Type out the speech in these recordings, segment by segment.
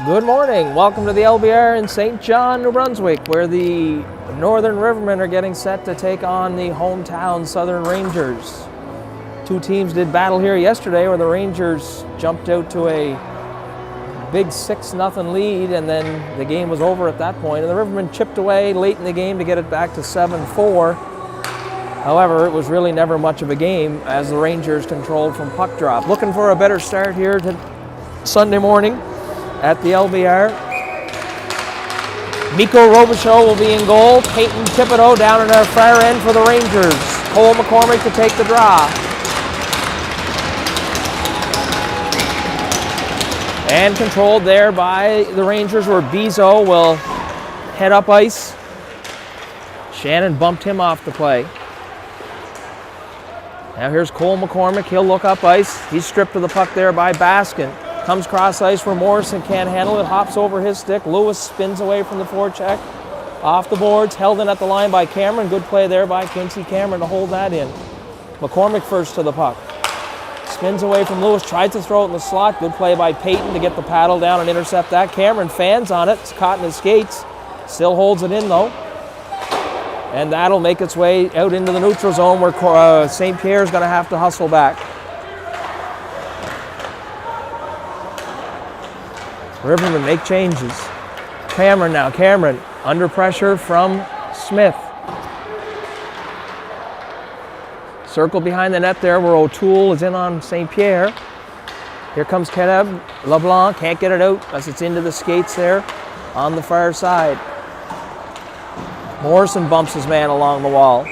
Good morning. Welcome to the LBR in St. John, New Brunswick, where the Northern Rivermen are getting set to take on the hometown Southern Rangers. Two teams did battle here yesterday where the Rangers jumped out to a big 6-0 lead, and then the game was over at that point. And the Rivermen chipped away late in the game to get it back to 7-4. However, it was really never much of a game as the Rangers controlled from puck drop. Looking for a better start here to Sunday morning at the LBR. Mikko Robichaud will be in goal. Peyton Thibodeau down in our far end for the Rangers. Cole McCormick to take the draw. And controlled there by the Rangers, where Bezo will head up ice. Shannon bumped him off the play. Now here's Cole McCormick. He'll look up ice. He's stripped of the puck there by Baskin. Comes cross ice where Morrison can't handle it. Hops over his stick. Lewis spins away from the forecheck. Off the boards. Held in at the line by Cameron. Good play there by Quincy Cameron to hold that in. McCormick first to the puck. Spins away from Lewis. Tried to throw it in the slot. Good play by Peyton to get the paddle down and intercept that. Cameron fans on it. It's caught in his skates. Still holds it in though. And that'll make its way out into the neutral zone where St. Pierre's going to have to hustle back. Rivermen make changes. Cameron now. Cameron under pressure from Smith. Circle behind the net there where O'Toole is in on St. Pierre. Here comes Caleb LeBlanc. Can't get it out as it's into the skates there on the far side. Morrison bumps his man along the wall.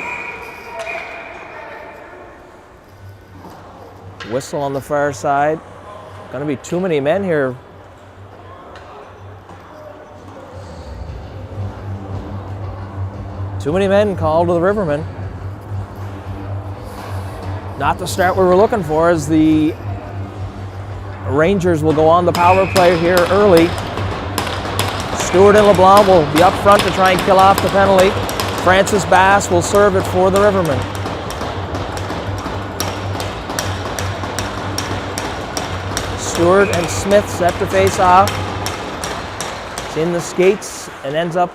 Whistle on the far side. Going to be too many men here. Too many men called to the Rivermen. Not the start we were looking for, as the Rangers will go on the power play here early. Stewart and LeBlanc will be up front to try and kill off the penalty. Francis Bass will serve it for the Rivermen. Stewart and Smith set to face off. It's in the skates and ends up.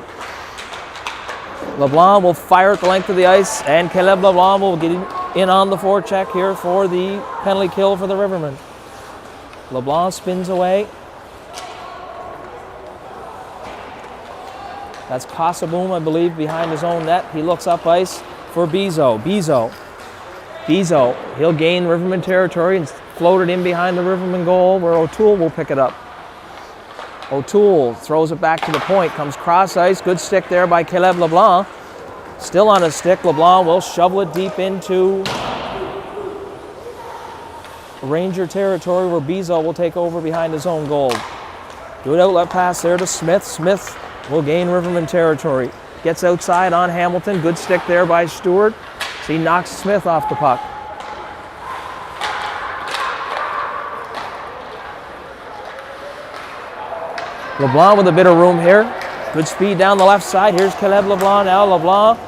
LeBlanc will fire at the length of the ice, and Caleb LeBlanc will get in on the forecheck here for the penalty kill for the Rivermen. LeBlanc spins away. That's Casaboom, I believe, behind his own net. He looks up ice for Bezo. Bezo, he'll gain Rivermen territory and float it in behind the Rivermen goal, where O'Toole will pick it up. O'Toole throws it back to the point, comes cross ice. Good stick there by Caleb LeBlanc. Still on his stick, LeBlanc will shovel it deep into Ranger territory, where Bezo will take over behind his own goal. Good outlet pass there to Smith. Smith will gain Rivermen territory. Gets outside on Hamilton. Good stick there by Stewart. So he knocks Smith off the puck. LeBlanc with a bit of room here. Good speed down the left side. Here's Caleb LeBlanc now. LeBlanc,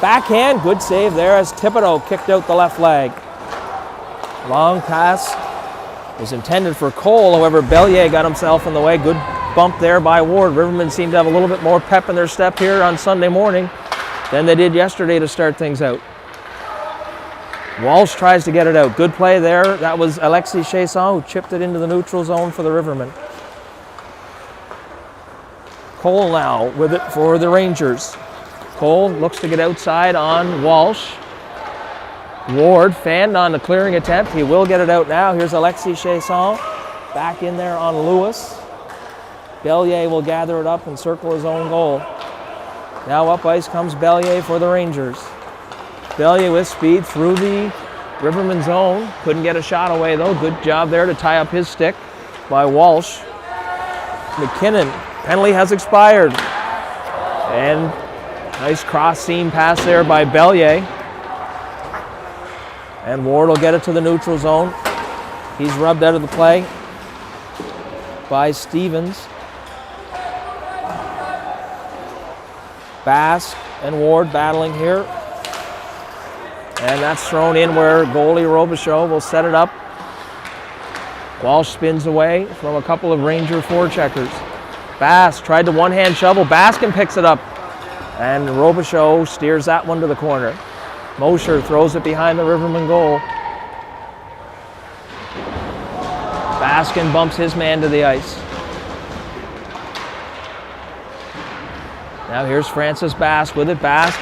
backhand. Good save there as Thibodeau kicked out the left leg. Long pass was intended for Cole. However, Bellier got himself in the way. Good bump there by Ward. Rivermen seem to have a little bit more pep in their step here on Sunday morning than they did yesterday to start things out. Walsh tries to get it out. Good play there. That was Alexis Chasson who chipped it into the neutral zone for the Rivermen. Cole now with it for the Rangers. Cole looks to get outside on Walsh. Ward fanned on the clearing attempt. He will get it out now. Here's Alexis Chasson back in there on Lewis. Bellier will gather it up and circle his own goal. Now up ice comes Bellier for the Rangers. Bellier with speed through the Rivermen zone. Couldn't get a shot away though. Good job there to tie up his stick by Walsh. McKinnon. Penalty has expired. And nice cross seam pass there by Bellier. And Ward will get it to the neutral zone. He's rubbed out of the play by Stevens. Bass and Ward battling here. And that's thrown in where goalie Robichaud will set it up. Walsh spins away from a couple of Ranger forecheckers. Bass tried the one-hand shovel. Baskin picks it up. And Robichaud steers that one to the corner. Mosher throws it behind the Rivermen goal. Baskin bumps his man to the ice. Now here's Francis Bass with it. Bass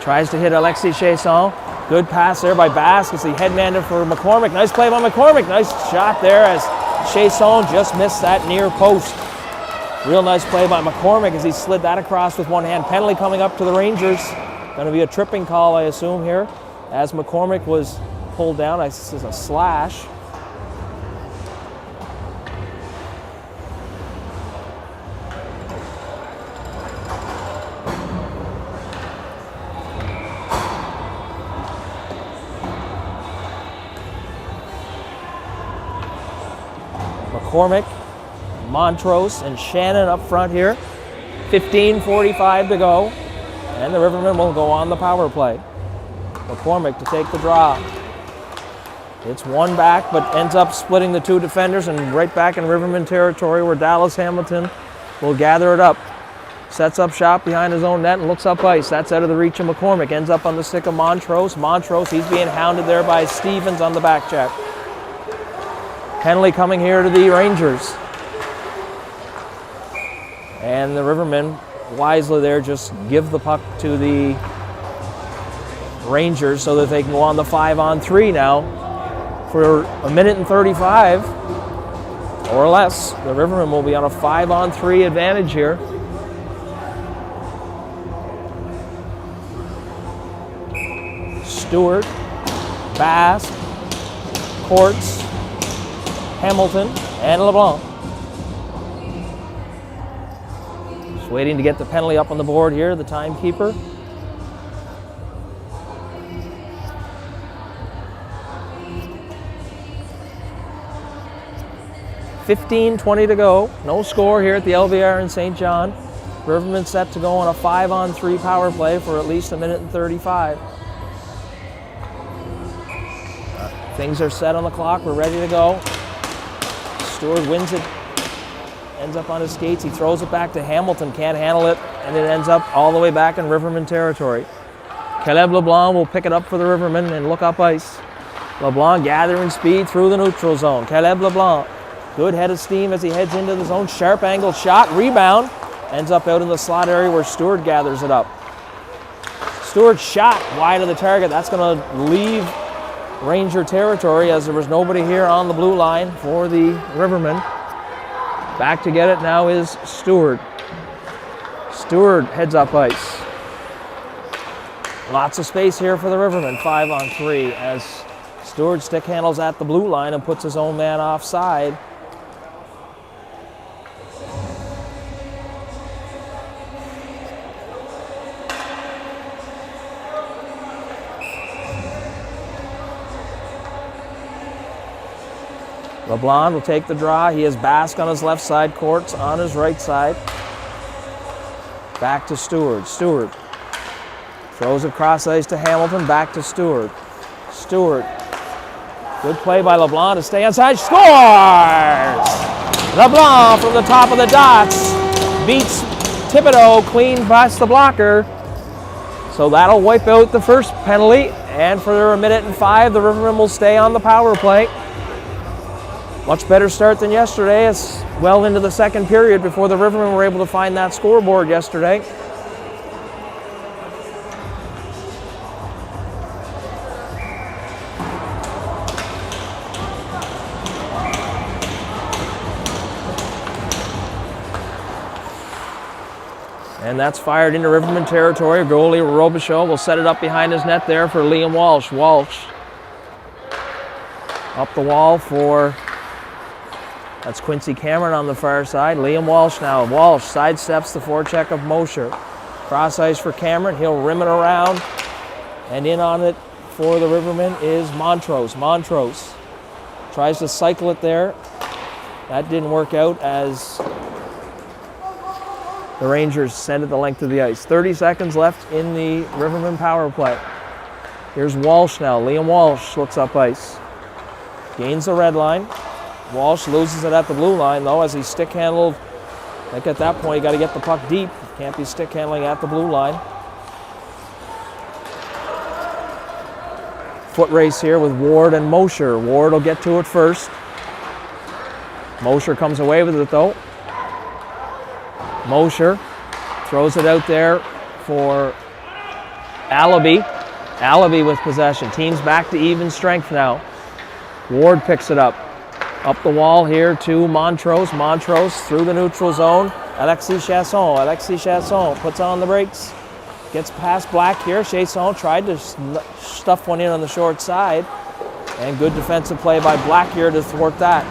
tries to hit Alexis Chasson. Good pass there by Bass as he headmanded for McCormick. Nice play by McCormick. Nice shot there as Chasson just missed that near post. Real nice play by McCormick as he slid that across with one hand. Penalty coming up to the Rangers. Going to be a tripping call, I assume, here, as McCormick was pulled down. This is a slash. McCormick, Montrose, and Shannon up front here. 15:45 to go. And the Rivermen will go on the power play. McCormick to take the draw. It's one back, but ends up splitting the two defenders and right back in Rivermen territory where Dallas Hamilton will gather it up. Sets up shop behind his own net and looks up ice. That's out of the reach of McCormick. Ends up on the stick of Montrose. Montrose, he's being hounded there by Stevens on the back check. Penalty coming here to the Rangers. And the Rivermen wisely there just give the puck to the Rangers so that they can go on the 5-on-3 now for a minute and 35 or less. The Rivermen will be on a 5-on-3 advantage here. Stewart, Bass, Courts, Hamilton, and LeBlanc. Just waiting to get the penalty up on the board here, the timekeeper. $15:20 to go. No score here at the LVR in St. John. Rivermen set to go on a 5-on-3 power play for at least a minute and 35. Things are set on the clock. We're ready to go. Stewart wins it. Ends up on his skates. He throws it back to Hamilton. Can't handle it. And it ends up all the way back in Rivermen territory. Caleb LeBlanc will pick it up for the Rivermen and look up ice. LeBlanc gathering speed through the neutral zone. Caleb LeBlanc. Good head of steam as he heads into the zone. Sharp angle shot. Rebound. Ends up out in the slot area where Stewart gathers it up. Stewart shot wide of the target. That's going to leave Ranger territory as there was nobody here on the blue line for the Rivermen. Back to get it now is Stewart. Stewart heads up ice. Lots of space here for the Rivermen. 5-on-3 as Stewart stick handles at the blue line and puts his own man offside. LeBlanc will take the draw. He has Bask on his left side, Courts on his right side. Back to Stewart. Stewart throws it cross ice to Hamilton. Back to Stewart. Stewart. Good play by LeBlanc to stay inside. Scores! LeBlanc from the top of the dots beats Thibodeau clean past the blocker. So that'll wipe out the first penalty. And for a minute and 5, the Rivermen will stay on the power play. Much better start than yesterday. It's well into the second period before the Rivermen were able to find that scoreboard yesterday. And that's fired into Rivermen territory. Goalie Robichaud will set it up behind his net there for Liam Walsh. Walsh up the wall for... That's Quincy Cameron on the far side. Liam Walsh now. Walsh sidesteps the forecheck of Mosher. Cross ice for Cameron. He'll rim it around. And in on it for the Rivermen is Montrose. Montrose tries to cycle it there. That didn't work out as the Rangers send it the length of the ice. 30 seconds left in the Rivermen power play. Here's Walsh now. Liam Walsh looks up ice. Gains the red line. Walsh loses it at the blue line, though, as he stick handled. I think at that point, you got to get the puck deep. Can't be stick handling at the blue line. Foot race here with Ward and Mosher. Ward will get to it first. Mosher comes away with it, though. Mosher throws it out there for Allaby. Allaby with possession. Team's back to even strength now. Ward picks it up. Up the wall here to Montrose. Montrose through the neutral zone. Alexis Chasson. Alexis Chasson puts on the brakes. Gets past Black here. Chasson tried to stuff one in on the short side. And good defensive play by Black here to thwart that.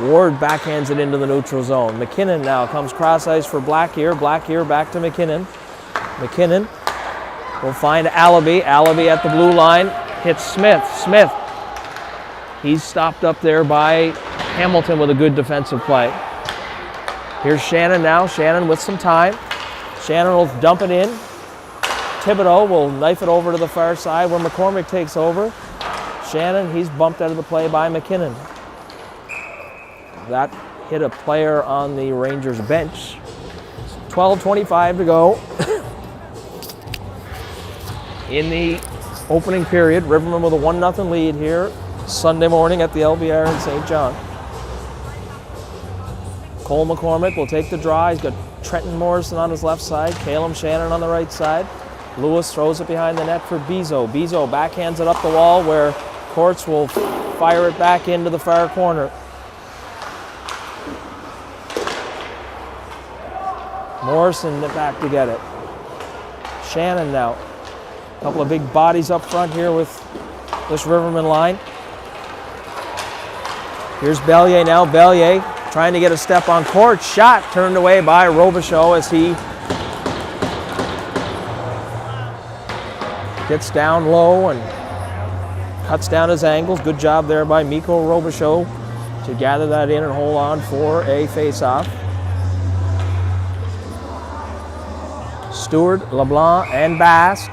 Ward backhands it into the neutral zone. McKinnon now comes cross ice for Black here. Black here back to McKinnon. McKinnon will find Allaby. Allaby at the blue line. Hits Smith. Smith. He's stopped up there by Hamilton with a good defensive play. Here's Shannon now. Shannon with some time. Shannon will dump it in. Thibodeau will knife it over to the far side where McCormick takes over. Shannon, he's bumped out of the play by McKinnon. That hit a player on the Rangers bench. 12:25 to go in the opening period. Rivermen with a 1-0 lead here Sunday morning at the LBR in St. John. Cole McCormick will take the draw. He's got Trenton Morrison on his left side, Calum Shannon on the right side. Lewis throws it behind the net for Bezo. Bezo backhands it up the wall where Courts will fire it back into the far corner. Morrison back to get it. Shannon now. A couple of big bodies up front here with this Rivermen line. Here's Bellier now. Bellier trying to get a step on court. Shot turned away by Robichaud as he gets down low and cuts down his angles. Good job there by Mikko Robichaud to gather that in and hold on for a face-off. Stewart, LeBlanc, and Bass.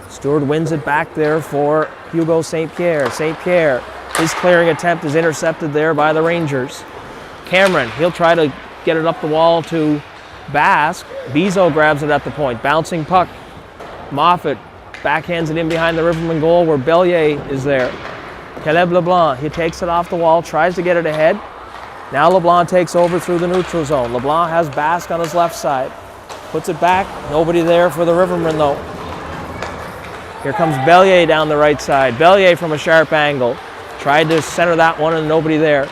Stewart wins it back there for Hugo St. Pierre. St. Pierre, his clearing attempt is intercepted there by the Rangers. Cameron, he'll try to get it up the wall to Bass. Bezo grabs it at the point. Bouncing puck. Moffat backhands it in behind the Rivermen goal where Bellier is there. Caleb LeBlanc, he takes it off the wall, tries to get it ahead. Now LeBlanc takes over through the neutral zone. LeBlanc has Basque on his left side. Puts it back. Nobody there for the Rivermen, though. Here comes Bellier down the right side. Bellier from a sharp angle. Tried to center that one and nobody there.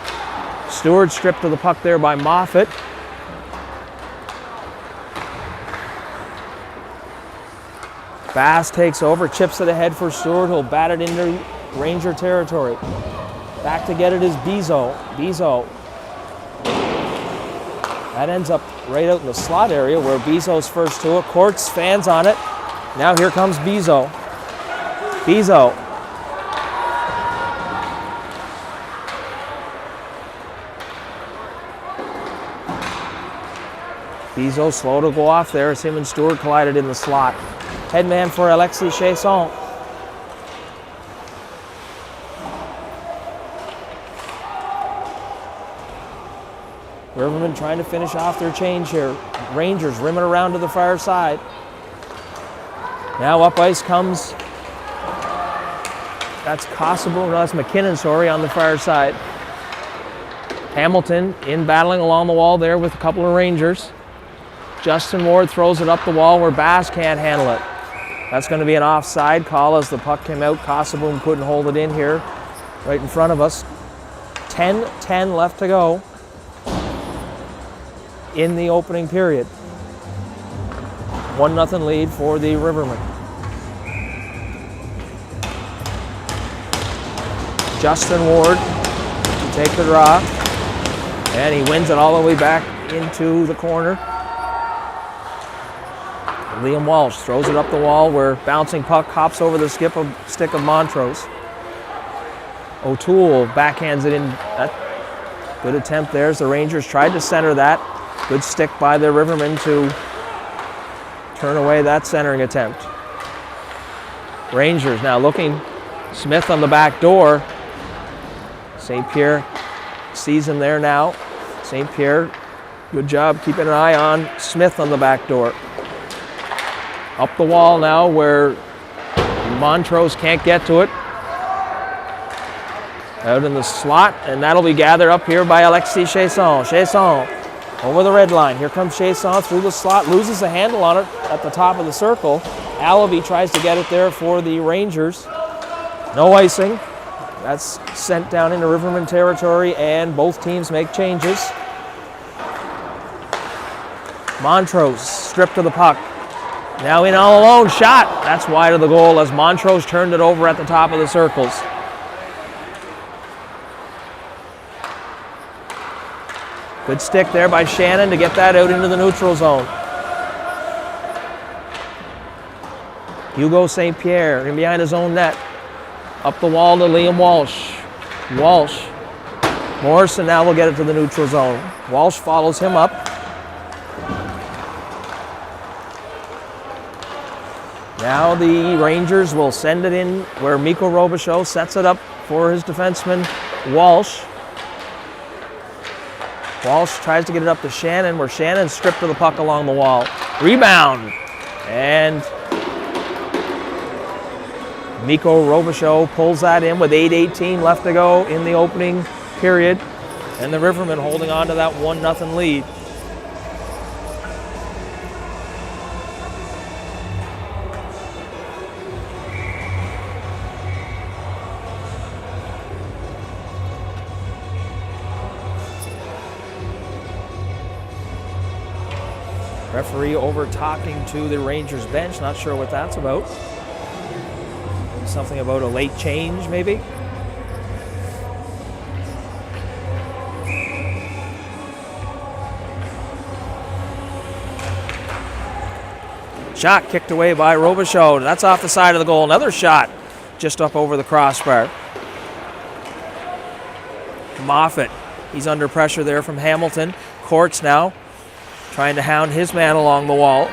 Stewart stripped of the puck there by Moffat. Bass takes over, chips it ahead for Stewart. He'll bat it into Ranger territory. Back to get it is Bezo. Bezo. That ends up right out in the slot area where Bezo's first to it. Courts fans on it. Now here comes Bezo. Bezo. Bezo slow to go off there as him and Stewart collided in the slot. Headman for Alexis Chasson. Rivermen trying to finish off their change here. Rangers rimming around to the far side. Now up ice comes, that's Kosovo, no, that's McKinnon, sorry, on the far side. Hamilton in battling along the wall there with a couple of Rangers. Justin Ward throws it up the wall where Bass can't handle it. That's going to be an offside call as the puck came out. Kosovo couldn't hold it in here right in front of us. 10-10 left to go in the opening period. 1-0 lead for the Rivermen. Justin Ward to take the draw, and he wins it all the way back into the corner. Liam Walsh throws it up the wall where bouncing puck hops over the stick of Montrose. O'Toole backhands it in. Good attempt there as the Rangers tried to center that. Good stick by the Rivermen to turn away that centering attempt. Rangers now looking. Smith on the back door. St. Pierre sees him there now. St. Pierre, good job keeping an eye on Smith on the back door. Up the wall now where Montrose can't get to it. Out in the slot, and that'll be gathered up here by Alexis Chasson. Chasson over the red line. Here comes Chasson through the slot, loses the handle on it at the top of the circle. Allaby tries to get it there for the Rangers. No icing. That's sent down into Rivermen territory, and both teams make changes. Montrose stripped of the puck. Now in all alone, shot. That's wide of the goal as Montrose turned it over at the top of the circles. Good stick there by Shannon to get that out into the neutral zone. Hugo St. Pierre in behind his own net. Up the wall to Liam Walsh. Walsh. Morrison now will get it to the neutral zone. Walsh follows him up. Now the Rangers will send it in where Mikko Robichaud sets it up for his defenseman, Walsh. Walsh tries to get it up to Shannon, where Shannon stripped of the puck along the wall. Rebound. And Mikko Robichaud pulls that in with 8:18 left to go in the opening period. And the Rivermen holding on to that 1-0 lead. Referee over talking to the Rangers bench. Not sure what that's about. Something about a late change, maybe? Shot kicked away by Robichaud. That's off the side of the goal. Another shot just up over the crossbar. Moffat, he's under pressure there from Hamilton. Courts now trying to hound his man along the wall.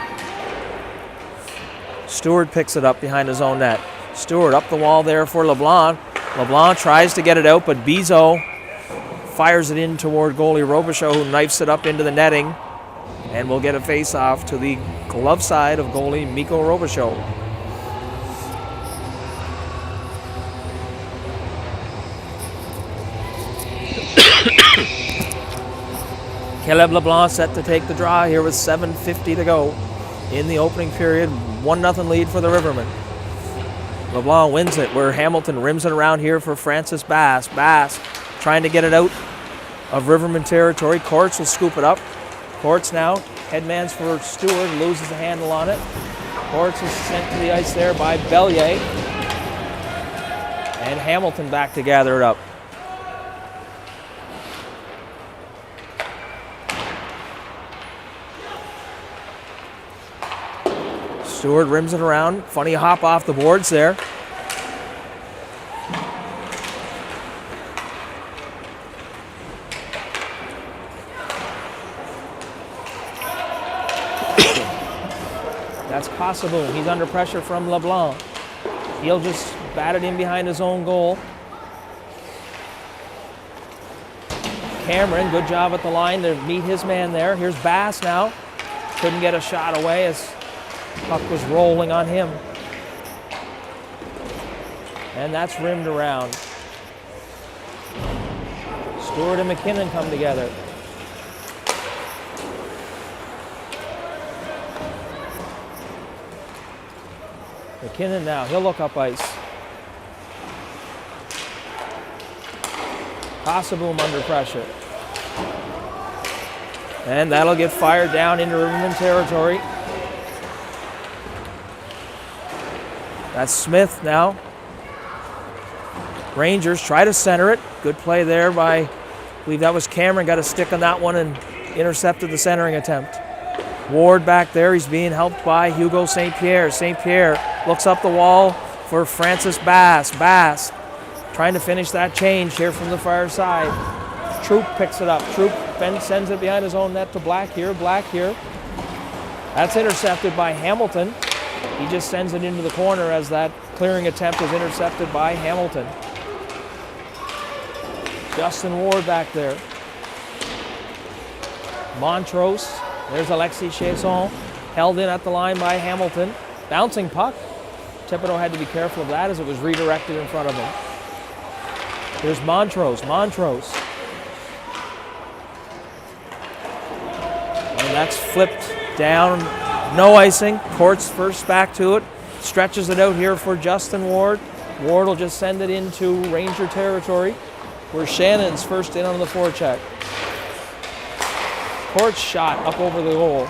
Stewart picks it up behind his own net. Stewart up the wall there for LeBlanc. LeBlanc tries to get it out, but Bizot fires it in toward goalie Robichaud, who knifes it up into the netting, and will get a face-off to the glove side of goalie Mikko Robichaud. Caleb LeBlanc set to take the draw here with 7:50 to go in the opening period. 1-0 lead for the Rivermen. LeBlanc wins it where Hamilton rims it around here for Francis Bass. Bass trying to get it out of Rivermen territory. Courts will scoop it up. Courts now, headmans for Stewart, loses the handle on it. Courts is sent to the ice there by Bellier. And Hamilton back to gather it up. Stewart rims it around. Funny hop off the boards there. That's Casaboom. He's under pressure from LeBlanc. He'll just bat it in behind his own goal. Cameron, good job at the line to meet his man there. Here's Bass now. Couldn't get a shot away as puck was rolling on him. And that's rimmed around. Stewart and McKinnon come together. McKinnon now, he'll look up ice. Casaboom under pressure. And that'll get fired down into Rivermen territory. That's Smith now. Rangers try to center it. Good play there by, I believe that was Cameron, got a stick on that one and intercepted the centering attempt. Ward back there, he's being helped by Hugo St. Pierre. St. Pierre looks up the wall for Francis Bass. Bass trying to finish that change here from the far side. Troop picks it up. Troop sends it behind his own net to Black here. Black here. That's intercepted by Hamilton. He just sends it into the corner as that clearing attempt is intercepted by Hamilton. Justin Ward back there. Montrose. There's Alexis Chasson. Held in at the line by Hamilton. Bouncing puck. Thibodeau had to be careful of that as it was redirected in front of him. There's Montrose. Montrose. And that's flipped down. No icing. Courts first back to it. Stretches it out here for Justin Ward. Ward will just send it into Ranger territory, where Shannon's first in on the forecheck. Courts shot up over the goal.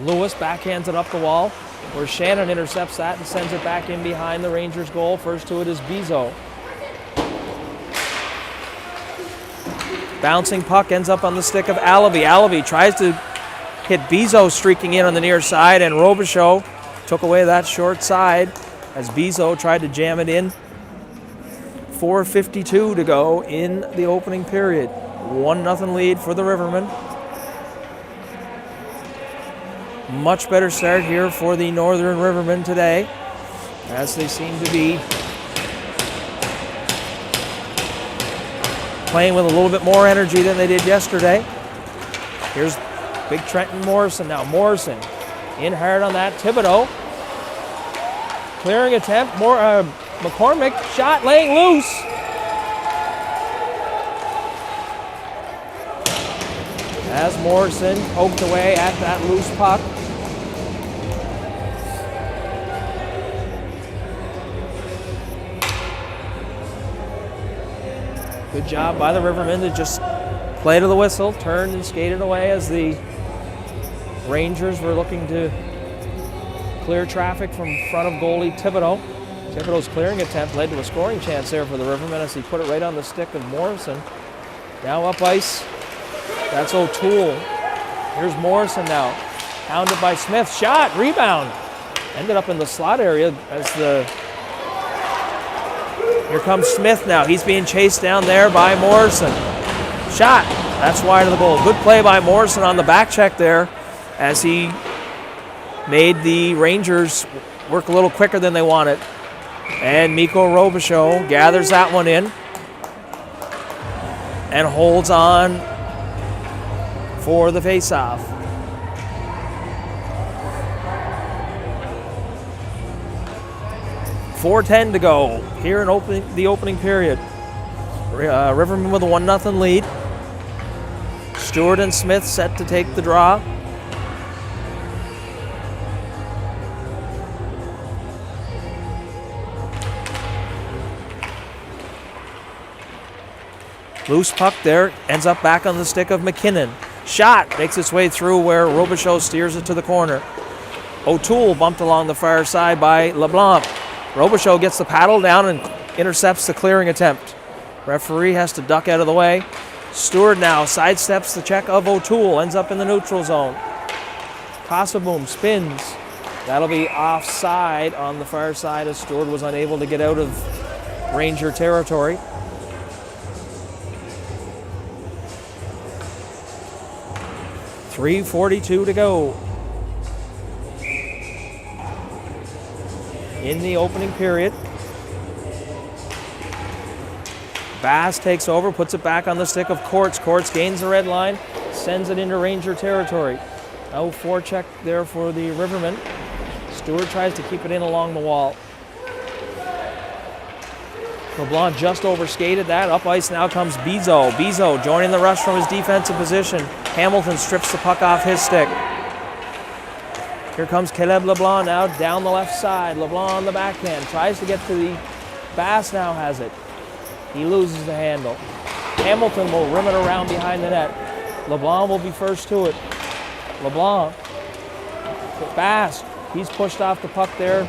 Lewis backhands it up the wall, where Shannon intercepts that and sends it back in behind the Rangers goal. First to it is Bizot. Bouncing puck ends up on the stick of Alavey. Alavey tries to hit Bizot streaking in on the near side, and Robichaud took away that short side as Bizot tried to jam it in. 4:52 to go in the opening period. 1-0 lead for the Rivermen. Much better start here for the Northern Rivermen today, as they seem to be playing with a little bit more energy than they did yesterday. Here's Big Trenton Morrison now. Morrison in hard on that. Thibodeau. Clearing attempt. McCormick shot laying loose. As Morrison poked away at that loose puck. Good job by the Rivermen to just play to the whistle, turned and skated away as the Rangers were looking to clear traffic from front of goalie Thibodeau. Thibodeau's clearing attempt led to a scoring chance there for the Rivermen as he put it right on the stick of Morrison. Now up ice. That's O'Toole. Here's Morrison now. Hounded by Smith. Shot, rebound. Ended up in the slot area as here comes Smith now. He's being chased down there by Morrison. Shot. That's wide of the goal. Good play by Morrison on the back check there as he made the Rangers work a little quicker than they wanted. And Mikko Robichaud gathers that one in and holds on for the faceoff. .410 to go here in the opening period. Rivermen with a 1-0 lead. Stewart and Smith set to take the draw. Loose puck there, ends up back on the stick of McKinnon. Shot makes its way through where Robichaud steers it to the corner. O'Toole bumped along the far side by LeBlanc. Robichaud gets the paddle down and intercepts the clearing attempt. Referee has to duck out of the way. Stewart now sidesteps the check of O'Toole, ends up in the neutral zone. Casaboom spins. That'll be offside on the far side as Stewart was unable to get out of Ranger territory. .342 to go in the opening period. Bass takes over, puts it back on the stick of Courts. Courts gains the red line, sends it into Ranger territory. No forecheck there for the Rivermen. Stewart tries to keep it in along the wall. LeBlanc just overskated that. Up ice now comes Bizot. Bizot joining the rush from his defensive position. Hamilton strips the puck off his stick. Here comes Caleb LeBlanc now down the left side. LeBlanc on the backhand. Tries to get to the Bass now has it. He loses the handle. Hamilton will rim it around behind the net. LeBlanc will be first to it. LeBlanc. Bass. He's pushed off the puck there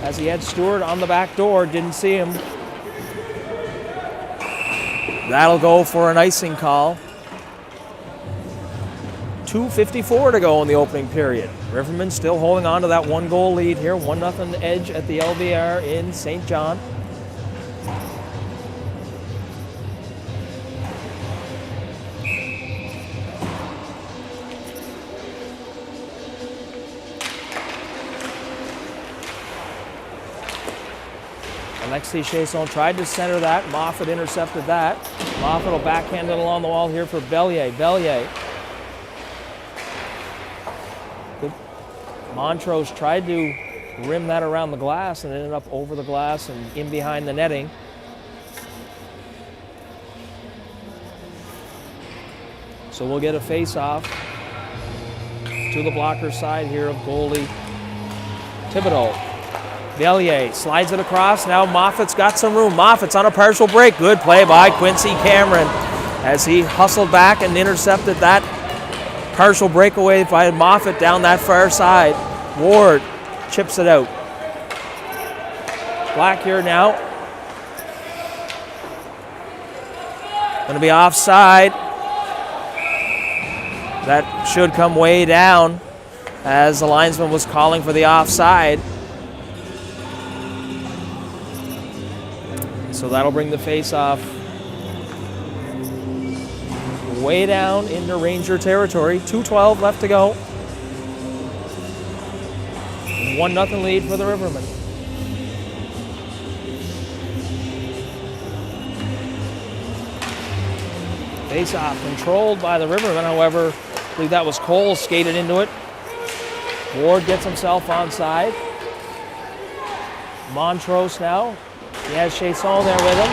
as he had Stewart on the back door. Didn't see him. That'll go for an icing call. 2:54 to go in the opening period. Rivermen still holding on to that 1-goal lead here. 1-0 edge at the LBR in St. John. Alexis Chasson tried to center that. Moffat intercepted that. Moffat will backhand it along the wall here for Bellier. Bellier. Good. Montrose tried to rim that around the glass and ended up over the glass and in behind the netting. So we'll get a face-off to the blocker side here of goalie Thibodeau. Bellier slides it across. Now Moffat's got some room. Moffat's on a partial break. Good play by Quincy Cameron as he hustled back and intercepted that partial breakaway by Moffat down that far side. Ward chips it out. Black here now. Going to be offside. That should come way down as the linesman was calling for the offside. So that'll bring the face-off way down into Ranger territory. 2:12 left to go. 1-0 lead for the Rivermen. Face-off controlled by the Rivermen. However, I believe that was Cole skated into it. Ward gets himself onside. Montrose now. He has Chasson there with him.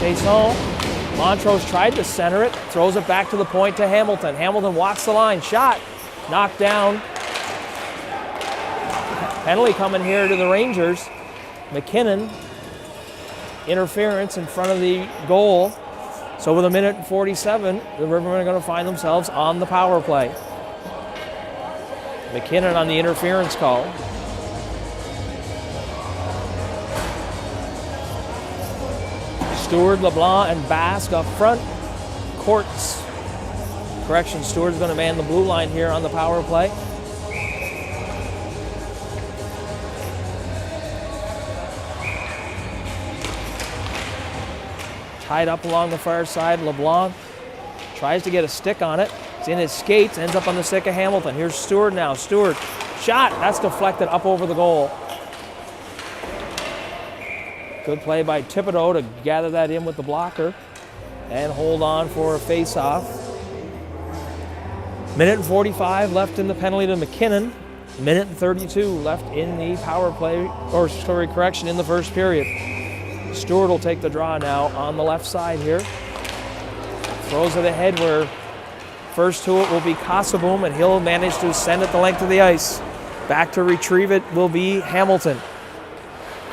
Chasson. Montrose tried to center it. Throws it back to the point to Hamilton. Hamilton walks the line. Shot. Knocked down. Penalty coming here to the Rangers. McKinnon. Interference in front of the goal. So with 1:47, the Rivermen are going to find themselves on the power play. McKinnon on the interference call. Stewart, LeBlanc, and Basque up front. Courts. Correction, Stewart's going to man the blue line here on the power play. Tied up along the far side. LeBlanc tries to get a stick on it. It's in his skates, ends up on the stick of Hamilton. Here's Stewart now. Stewart, shot. That's deflected up over the goal. Good play by Thibodeau to gather that in with the blocker and hold on for a face-off. 1:45 left in the penalty to McKinnon. 1:32 left in the power play, or sorry, correction, in the first period. Stewart will take the draw now on the left side here. Throws it ahead where first to it will be Kasaboom, and he'll manage to send it the length of the ice. Back to retrieve it will be Hamilton.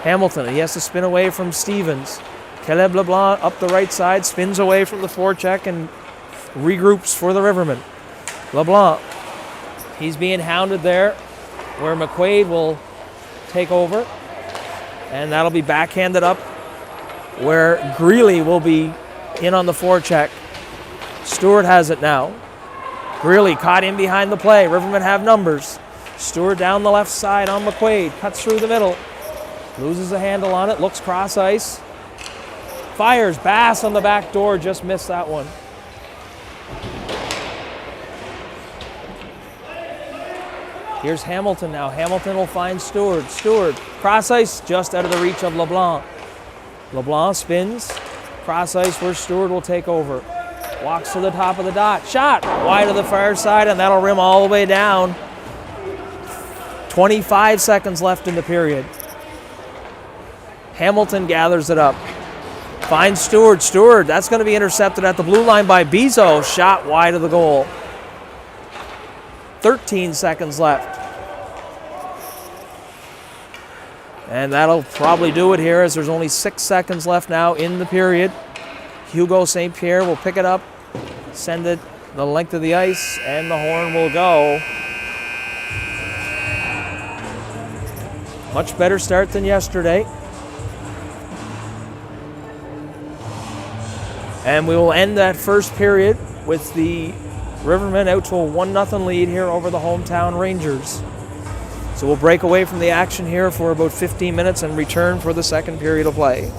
Hamilton, he has to spin away from Stevens. Caleb LeBlanc up the right side, spins away from the forecheck and regroups for the Rivermen. LeBlanc, he's being hounded there where McQuaid will take over. And that'll be backhanded up where Greeley will be in on the forecheck. Stewart has it now. Greeley caught in behind the play. Rivermen have numbers. Stewart down the left side on McQuaid. Cuts through the middle. Loses a handle on it. Looks cross ice. Fires. Bass on the back door. Just missed that one. Here's Hamilton now. Hamilton will find Stewart. Stewart. Cross ice just out of the reach of LeBlanc. LeBlanc spins. Cross ice where Stewart will take over. Walks to the top of the dot. Shot. Wide of the far side, and that'll rim all the way down. 25 seconds left in the period. Hamilton gathers it up. Finds Stewart. Stewart, that's going to be intercepted at the blue line by Bizot. Shot wide of the goal. 13 seconds left. And that'll probably do it here as there's only 6 seconds left now in the period. Hugo St. Pierre will pick it up, send it the length of the ice, and the horn will go. Much better start than yesterday. And we will end that first period with the Rivermen out to a 1-0 lead here over the hometown Rangers. So we'll break away from the action here for about 15 minutes and return for the second period of play.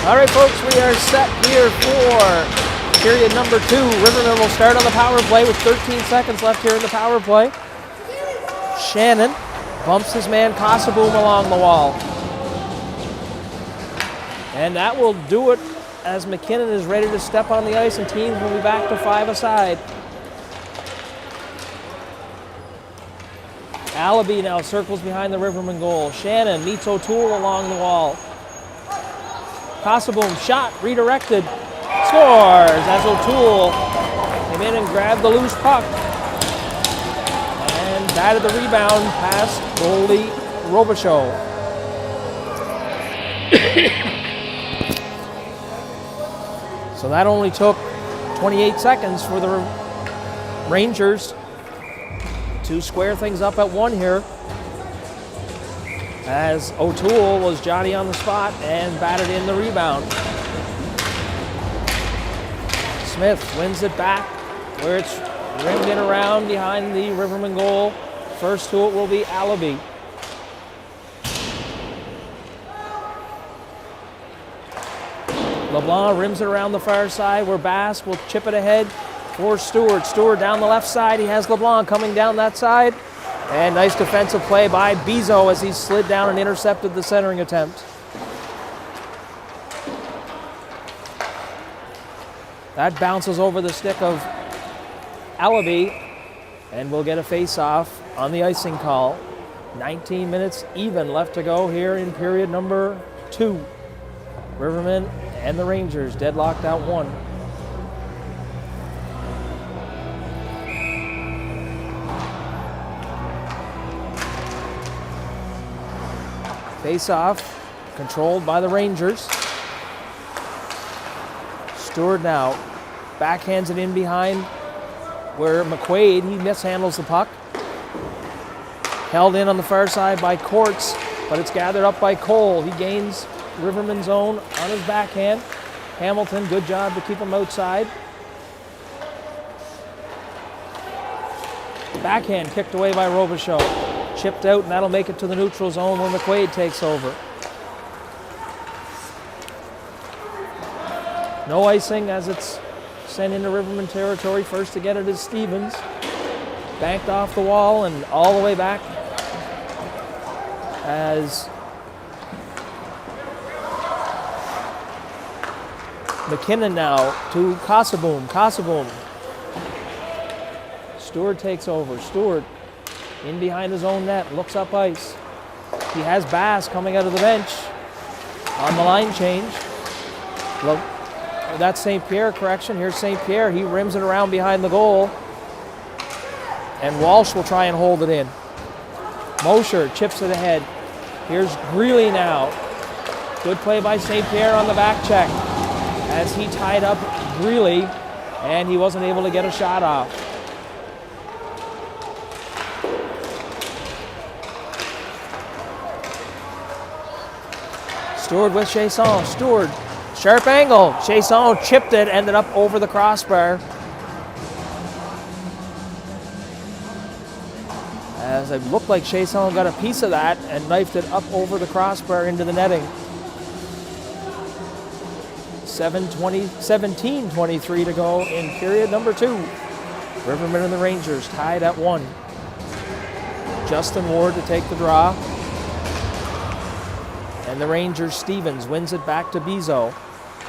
All right, folks, we are set here for period number 2. Rivermen will start on the power play with 13 seconds left here in the power play. Shannon bumps his man Kasaboom along the wall. And that will do it as McKinnon is ready to step on the ice and teams will be back to 5 aside. Allaby now circles behind the Rivermen goal. Shannon meets O'Toole along the wall. Kasaboom shot, redirected, scores as O'Toole came in and grabbed the loose puck. And batted the rebound past goalie Robichaud. So that only took 28 seconds for the Rangers to square things up at 1 here, as O'Toole was Johnny on the spot and batted in the rebound. Smith wins it back where it's rimmed in around behind the Rivermen goal. First to it will be Allaby. LeBlanc rims it around the far side where Bass will chip it ahead for Stewart. Stewart down the left side. He has LeBlanc coming down that side. And nice defensive play by Bizo as he slid down and intercepted the centering attempt. That bounces over the stick of Allaby, and we'll get a face-off on the icing call. 19 minutes even left to go here in period number 2. Rivermen and the Rangers deadlocked out 1. Face-off, controlled by the Rangers. Stewart now backhands it in behind where McQuaid, he mishandles the puck. Held in on the far side by Courts, but it's gathered up by Cole. He gains Rivermen's zone on his backhand. Hamilton, good job to keep him outside. Backhand kicked away by Robichaud. Chipped out, and that'll make it to the neutral zone when McQuaid takes over. No icing as it's sent into Rivermen territory. First to get it is Stevens. Banked off the wall and all the way back as McKinnon now to Kasaboom. Kasaboom. Stewart takes over. Stewart in behind his own net, looks up ice. He has Bass coming out of the bench on the line change. Well, that's St. Pierre, correction. Here's St. Pierre. He rims it around behind the goal. And Walsh will try and hold it in. Mosher chips it ahead. Here's Greeley now. Good play by St. Pierre on the back check as he tied up Greeley and he wasn't able to get a shot off. Stewart with Chasson. Stewart, sharp angle. Chasson chipped it, ended up over the crossbar. As it looked like Chasson got a piece of that and knifed it up over the crossbar into the netting. 17:23 to go in period number 2. Rivermen and the Rangers tied at 1. Justin Ward to take the draw. And the Rangers, Stevens wins it back to Bizo.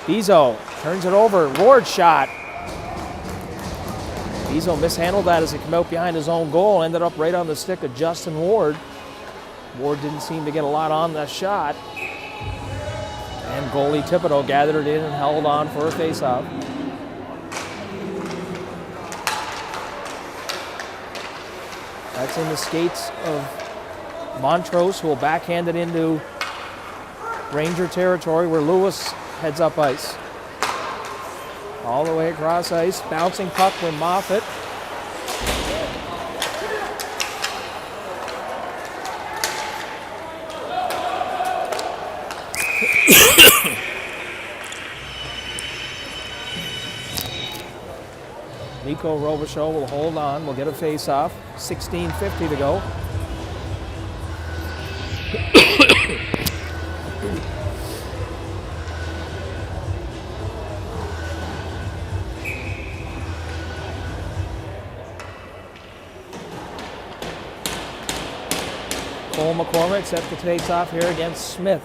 Bizo turns it over. Ward shot. Bizo mishandled that as it came out behind his own goal. Ended up right on the stick of Justin Ward. Ward didn't seem to get a lot on that shot. And goalie Thibodeau gathered it in and held on for a faceoff. That's in the skates of Montrose, who will backhand it into Ranger territory where Lewis heads up ice. All the way across ice, bouncing puck with Moffat. Nico Robichaud will hold on. We'll get a face-off. 16:50 to go. Cole McCormick sets the face off here against Smith.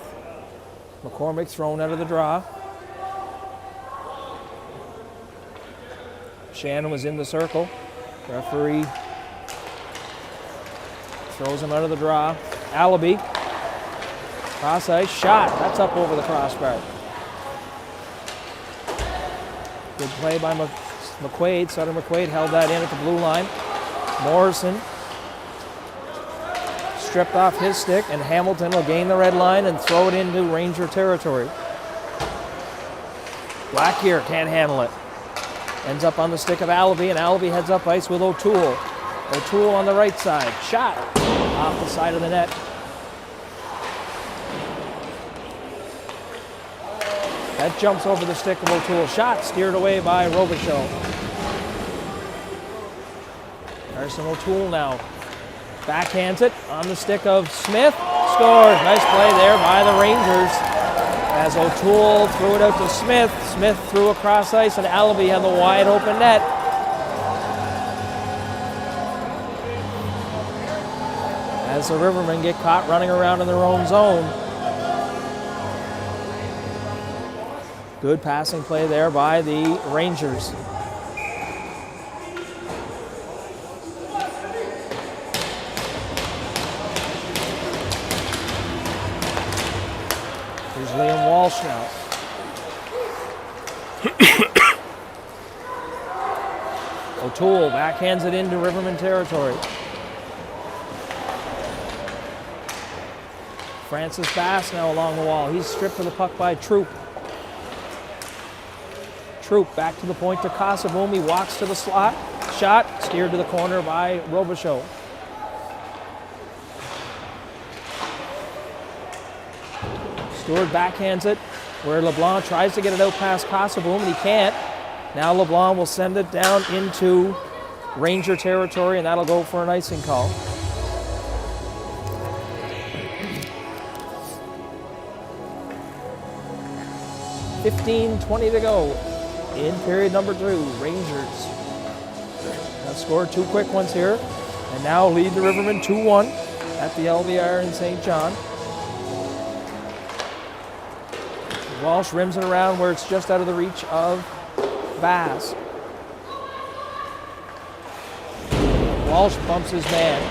McCormick thrown out of the draw. Shannon was in the circle. Referee throws him out of the draw. Allaby. Cross ice shot. That's up over the crossbar. Good play by McQuaid. Sutter McQuaid held that in at the blue line. Morrison stripped off his stick, and Hamilton will gain the red line and throw it into Ranger territory. Blackgear can't handle it. Ends up on the stick of Allaby, and Allaby heads up ice with O'Toole. O'Toole on the right side. Shot off the side of the net. That jumps over the stick of O'Toole. Shot steered away by Robichaud. Carson O'Toole now backhands it on the stick of Smith. Scores. Nice play there by the Rangers. As O'Toole threw it out to Smith. Smith threw across ice, and Allaby had the wide open net. As the Rivermen get caught running around in their own zone. Good passing play there by the Rangers. Here's Liam Walsh now. O'Toole backhands it into Rivermen territory. Francis Bass now along the wall. He's stripped of the puck by Troop. Troop back to the point to Kasaboom. He walks to the slot. Shot steered to the corner by Robichaud. Stewart backhands it where LeBlanc tries to get it out past Kasaboom, and he can't. Now LeBlanc will send it down into Ranger territory, and that'll go for an icing call. .15:20 to go in period number 2. Rangers have scored 2 quick ones here, and now lead the Rivermen 2-1 at the LVR in St. John. Walsh rims it around where it's just out of the reach of Bass. Walsh bumps his man.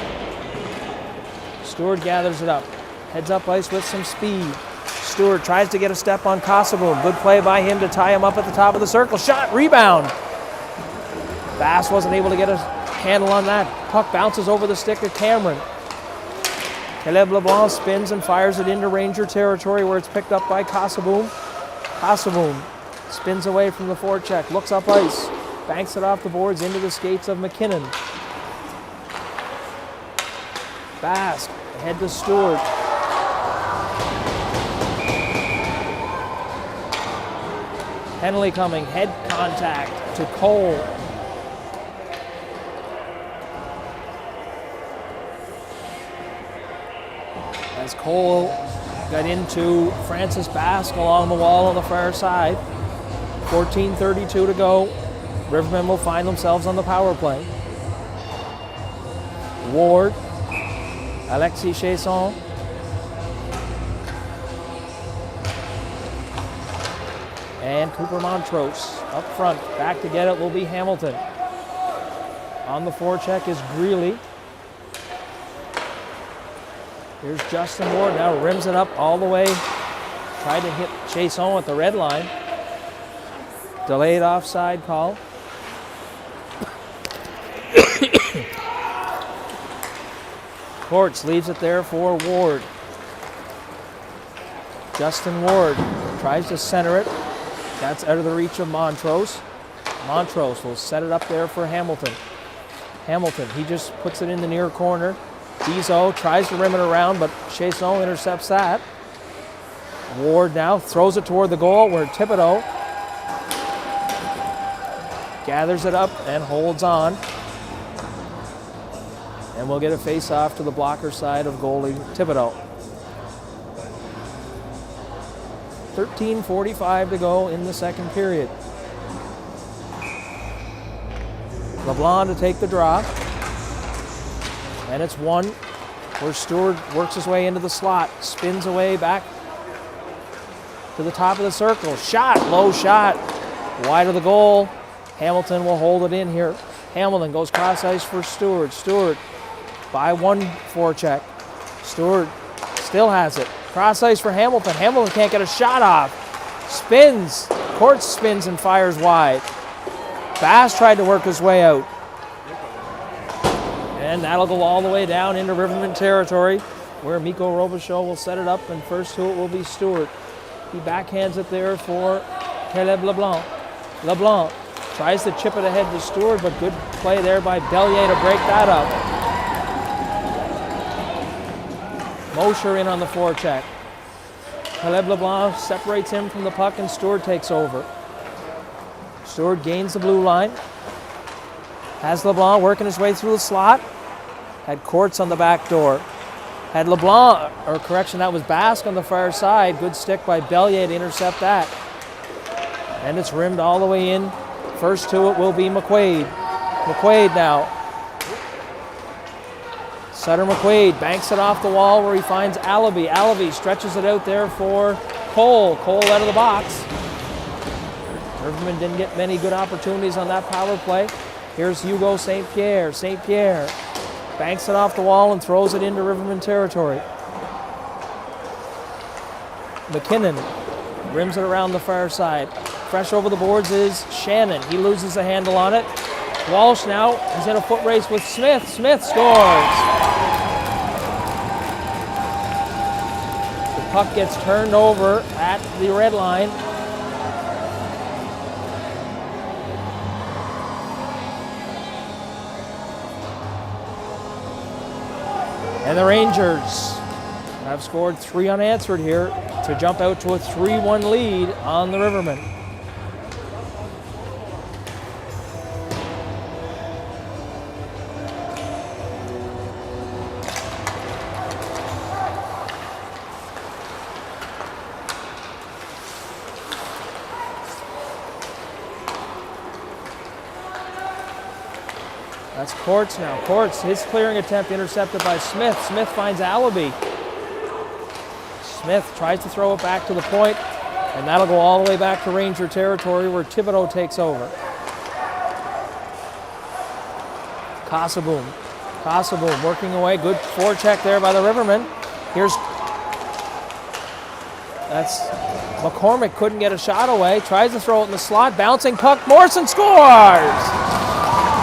Stewart gathers it up. Heads up ice with some speed. Stewart tries to get a step on Kasaboom. Good play by him to tie him up at the top of the circle. Shot, rebound. Bass wasn't able to get a handle on that. Puck bounces over the stick of Cameron. Caleb LeBlanc spins and fires it into Ranger territory where it's picked up by Kasaboom. Kasaboom spins away from the forecheck, looks up ice, banks it off the boards into the skates of McKinnon. Bass ahead to Stewart. Penalty coming, head contact to Cole. As Cole got into Francis Bask along the wall on the far side. 14:32 to go. Rivermen will find themselves on the power play. Ward, Alexis Chasson. And Cooper Montrose up front. Back to get it will be Hamilton. On the forecheck is Greeley. Here's Justin Ward now, rims it up all the way. Tried to hit Chasson at the red line. Delayed offside call. Courts leaves it there for Ward. Justin Ward tries to center it. That's out of the reach of Montrose. Montrose will set it up there for Hamilton. Hamilton, he just puts it in the near corner. Bizo tries to rim it around, but Chasson intercepts that. Ward now throws it toward the goal where Thibodeau gathers it up and holds on. And we'll get a face-off to the blocker side of goalie Thibodeau. 13:45 to go in the second period. LeBlanc to take the draw. And it's 1 where Stewart works his way into the slot, spins away back to the top of the circle. Shot, low shot, wide of the goal. Hamilton will hold it in here. Hamilton goes cross ice for Stewart. Stewart by one forecheck. Stewart still has it. Cross ice for Hamilton. Hamilton can't get a shot off. Spins, Court spins and fires wide. Bass tried to work his way out. And that'll go all the way down into Rivermen territory, where Mikko Robichaud will set it up, and first to it will be Stewart. He backhands it there for Caleb LeBlanc. LeBlanc tries to chip it ahead to Stewart, but good play there by Bellier to break that up. Mosher in on the forecheck. Caleb LeBlanc separates him from the puck, and Stewart takes over. Stewart gains the blue line. Has LeBlanc working his way through the slot. Had Courts on the back door. Had LeBlanc, or correction, that was Basque on the far side. Good stick by Bellier to intercept that. And it's rimmed all the way in. First to it will be McQuaid. McQuaid now. Sutter McQuaid banks it off the wall where he finds Allaby. Allaby stretches it out there for Cole. Cole out of the box. Rivermen didn't get many good opportunities on that power play. Here's Hugo St. Pierre. St. Pierre banks it off the wall and throws it into Rivermen territory. McKinnon rims it around the far side. Fresh over the boards is Shannon. He loses a handle on it. Walsh now is in a foot race with Smith. Smith scores. The puck gets turned over at the red line. And the Rangers have scored 3 unanswered here to jump out to a 3-1 lead on the Rivermen. That's Courts now. Courts, his clearing attempt intercepted by Smith. Smith finds Allaby. Smith tries to throw it back to the point, and that'll go all the way back to Ranger territory where Thibodeau takes over. Casaboom. Casaboom working away. Good forecheck there by the Rivermen. That's McCormick, couldn't get a shot away. Tries to throw it in the slot. Bouncing puck. Morrison scores!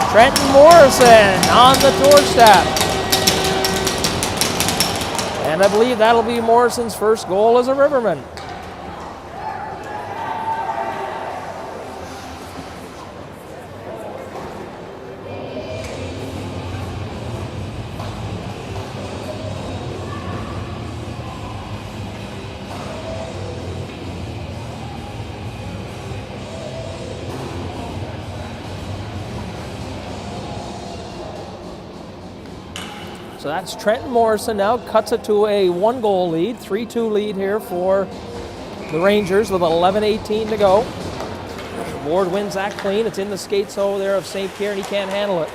Trenton Morrison on the doorstep. And I believe that'll be Morrison's first goal as a Riverman. So that's Trenton Morrison now cuts it to a 1-goal lead, 3-2 lead here for the Rangers with 11:18 to go. Ward wins that clean. It's in the skates over there of St. Pierre, and he can't handle it.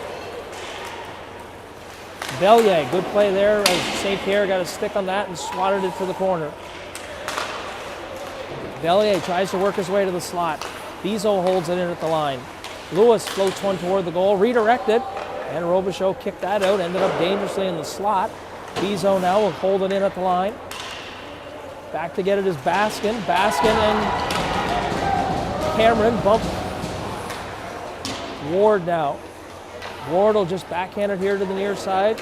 Bellier, good play there as St. Pierre got a stick on that and swatted it to the corner. Bellier tries to work his way to the slot. Bizot holds it in at the line. Lewis floats one toward the goal, redirected. And Robichaud kicked that out, ended up dangerously in the slot. Bizot now will hold it in at the line. Back to get it is Baskin. Baskin and Cameron bump Ward now. Ward will just backhand it here to the near side.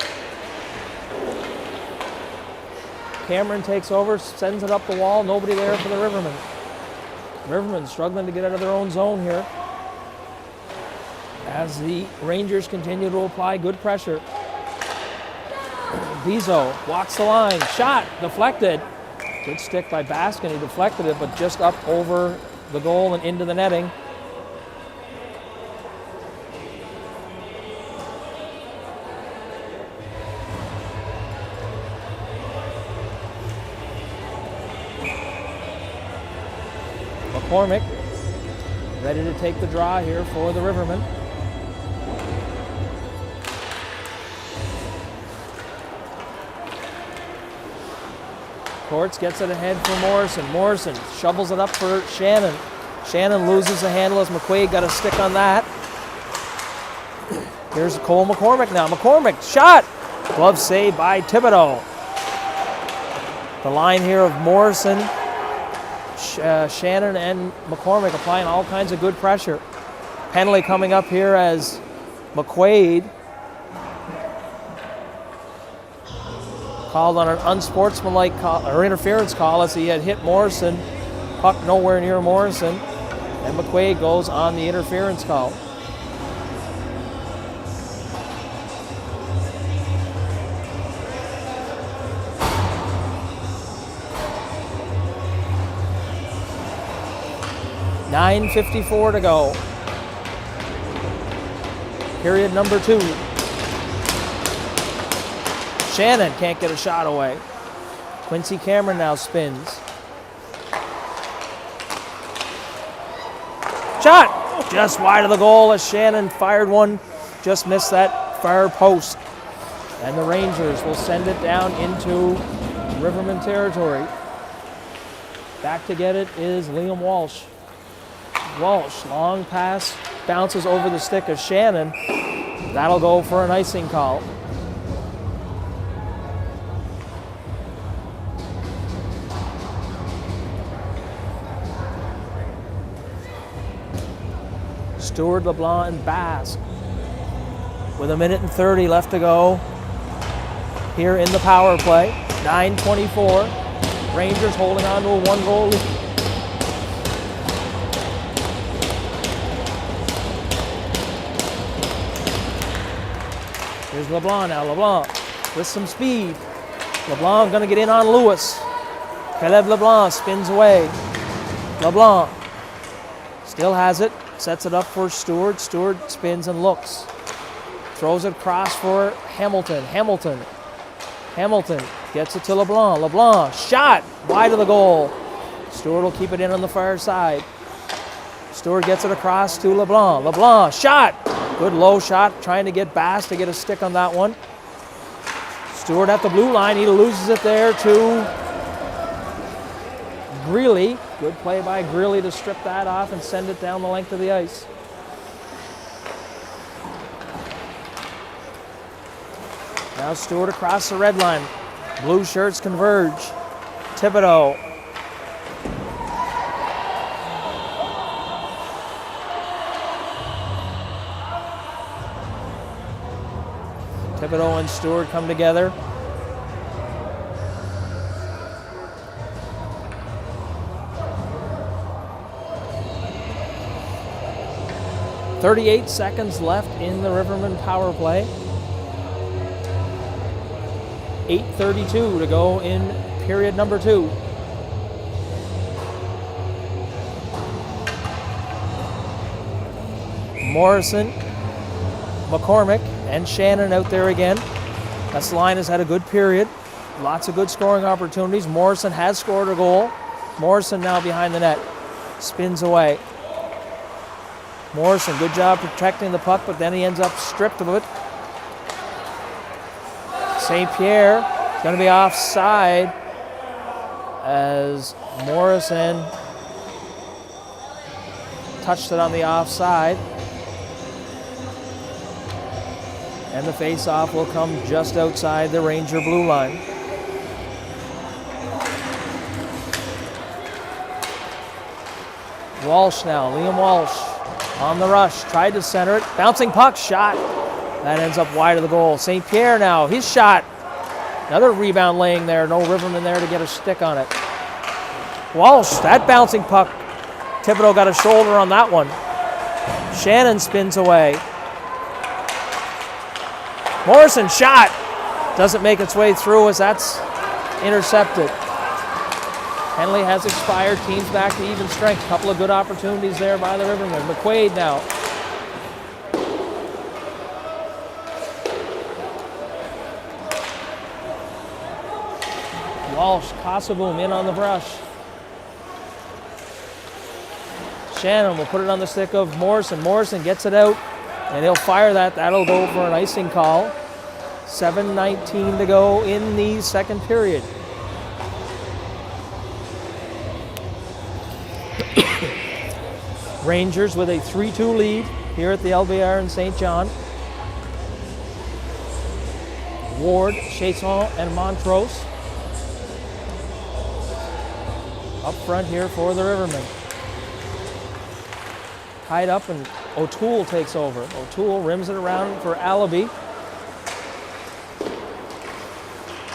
Cameron takes over, sends it up the wall. Nobody there for the Rivermen. Rivermen struggling to get out of their own zone here, as the Rangers continue to apply good pressure. Bizot walks the line. Shot deflected. Good stick by Baskin. He deflected it, but just up over the goal and into the netting. McCormick ready to take the draw here for the Rivermen. Courts gets it ahead for Morrison. Morrison shovels it up for Shannon. Shannon loses the handle as McQuaid got a stick on that. Here's Cole McCormick now. McCormick, shot! Glove save by Thibodeau. The line here of Morrison, Shannon, and McCormick applying all kinds of good pressure. Penalty coming up here as McQuaid called on an unsportsmanlike call, or interference call, as he had hit Morrison. Puck nowhere near Morrison, and McQuaid goes on the interference call. .9:54 to go. Period number 2. Shannon can't get a shot away. Quincy Cameron now spins. Shot! Just wide of the goal as Shannon fired one. Just missed that far post. And the Rangers will send it down into Rivermen territory. Back to get it is Liam Walsh. Walsh, long pass, bounces over the stick of Shannon. That'll go for an icing call. Stewart, LeBlanc, and Bass with 1:30 left to go here in the power play. 9:24. Rangers holding on to a 1-goal lead. Here's LeBlanc now. LeBlanc with some speed. LeBlanc going to get in on Lewis. Caleb LeBlanc spins away. LeBlanc still has it. Sets it up for Stewart. Stewart spins and looks. Throws it across for Hamilton. Hamilton gets it to LeBlanc. LeBlanc, shot wide of the goal. Stewart will keep it in on the far side. Stewart gets it across to LeBlanc. LeBlanc, shot. Good low shot, trying to get Bass to get a stick on that one. Stewart at the blue line. He loses it there to Greeley. Good play by Greeley to strip that off and send it down the length of the ice. Now Stewart across the red line. Blue shirts converge. Thibodeau. Thibodeau and Stewart come together. .38 seconds left in the Rivermen power play. 8:32 to go in period number 2. Morrison, McCormick, and Shannon out there again. This line has had a good period. Lots of good scoring opportunities. Morrison has scored a goal. Morrison now behind the net. Spins away. Morrison, good job protecting the puck, but then he ends up stripped of it. St. Pierre is going to be offside as Morrison touched it on the offside. And the face-off will come just outside the Ranger blue line. Walsh now, Liam Walsh on the rush, tried to center it, bouncing puck, shot. That ends up wide of the goal. St. Pierre now, his shot. Another rebound laying there, no Riverman there to get a stick on it. Walsh, that bouncing puck. Thibodeau got a shoulder on that one. Shannon spins away. Morrison shot. Doesn't make its way through as that's intercepted. Penalty has expired. Teams back to even strength. Couple of good opportunities there by the Rivermen. McQuaid now. Walsh, Kosovoom in on the brush. Shannon will put it on the stick of Morrison. Morrison gets it out, and he'll fire that. That'll go for an icing call. 7:19 to go in the second period. Rangers with a 3-2 lead here at the LBR in St. John. Ward, Chasson, and Montrose up front here for the Rivermen. Tied up, and O'Toole takes over. O'Toole rims it around for Allaby.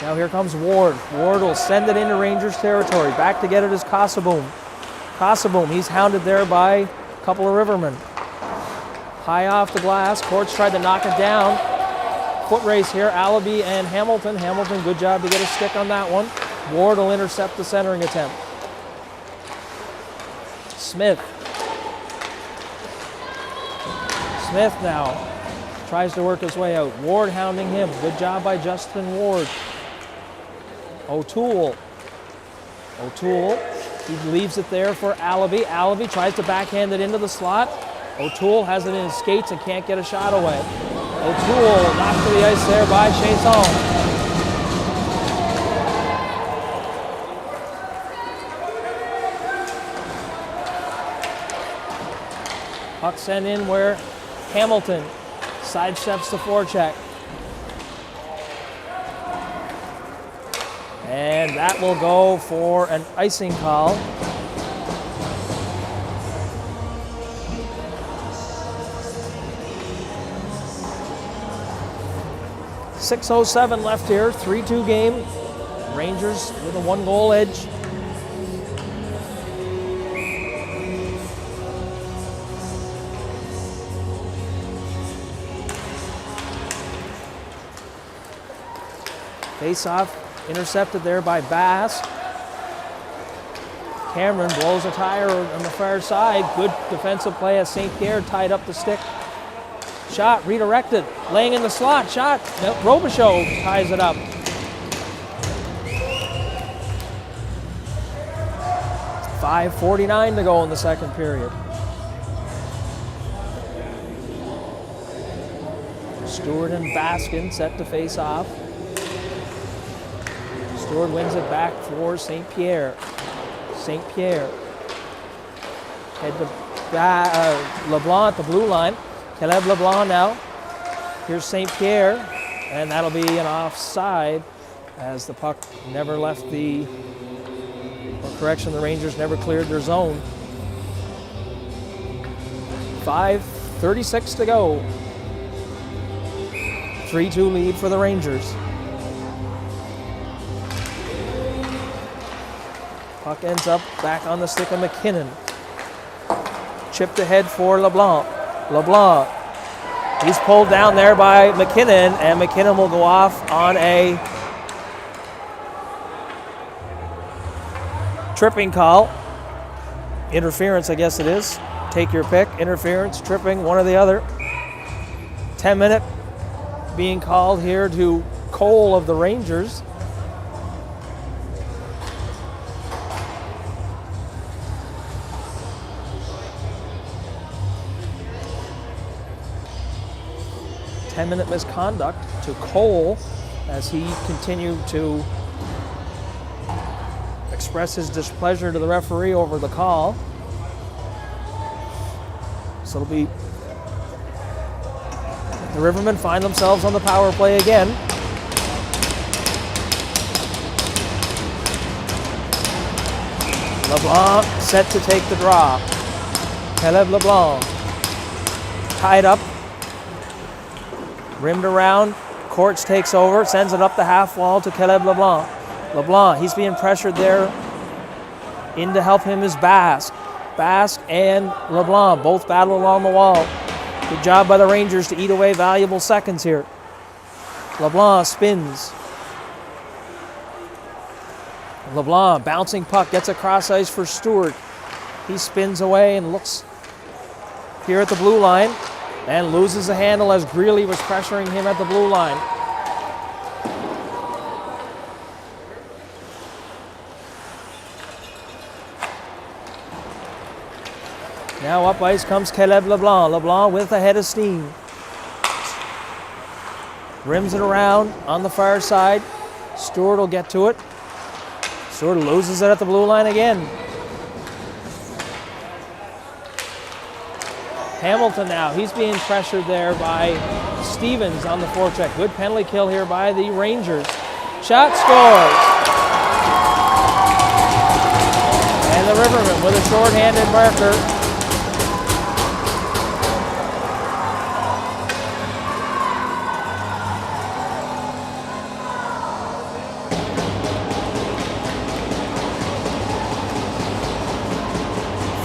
Now here comes Ward. Ward will send it into Rangers territory. Back to get it is Casaboom. Casaboom, he's hounded there by a couple of Rivermen. High off the glass. Courts tried to knock it down. Foot race here, Allaby and Hamilton. Hamilton, good job to get a stick on that one. Ward will intercept the centering attempt. Smith. Smith now tries to work his way out. Ward hounding him. Good job by Justin Ward. O'Toole. O'Toole, he leaves it there for Allaby. Allaby tries to backhand it into the slot. O'Toole has it in his skates and can't get a shot away. O'Toole knocked to the ice there by Chasson. Puck sent in where Hamilton sidesteps the forecheck. And that will go for an icing call. .607 left here, 3-2 game. Rangers with a 1-goal edge. Face-off intercepted there by Bass. Cameron blows a tire on the far side. Good defensive play as St. Pierre tied up the stick. Shot redirected, laying in the slot. Shot. Robichaud ties it up. .5:49 to go in the second period. Stewart and Baskin set to face off. Stewart wins it back for St. Pierre. St. Pierre. Head to LeBlanc at the blue line. Caleb LeBlanc now. Here's St. Pierre, and that'll be an offside as the puck never left the, or correction, the Rangers never cleared their zone. 5:36 to go. 3-2 lead for the Rangers. Puck ends up back on the stick of McKinnon. Chipped ahead for LeBlanc. LeBlanc, he's pulled down there by McKinnon, and McKinnon will go off on a tripping call. Interference, I guess it is. Take your pick. Interference, tripping, one or the other. 10-minute being called here to Cole of the Rangers. Ten-minute misconduct to Cole as he continued to express his displeasure to the referee over the call. So it'll be the Rivermen find themselves on the power play again. LeBlanc set to take the draw. Caleb LeBlanc tied up. Rimmed around, Courts takes over, sends it up the half wall to Caleb LeBlanc. LeBlanc, he's being pressured there. In to help him is Basque. Basque and LeBlanc both battle along the wall. Good job by the Rangers to eat away valuable seconds here. LeBlanc spins. LeBlanc, bouncing puck, gets across ice for Stewart. He spins away and looks here at the blue line. And loses the handle as Greeley was pressuring him at the blue line. Now up ice comes Caleb LeBlanc. LeBlanc with a head of steam. Rims it around on the far side. Stewart will get to it. Stewart loses it at the blue line again. Hamilton now, he's being pressured there by Stevens on the forecheck. Good penalty kill here by the Rangers. Shot scores. And the Rivermen with a short-handed marker.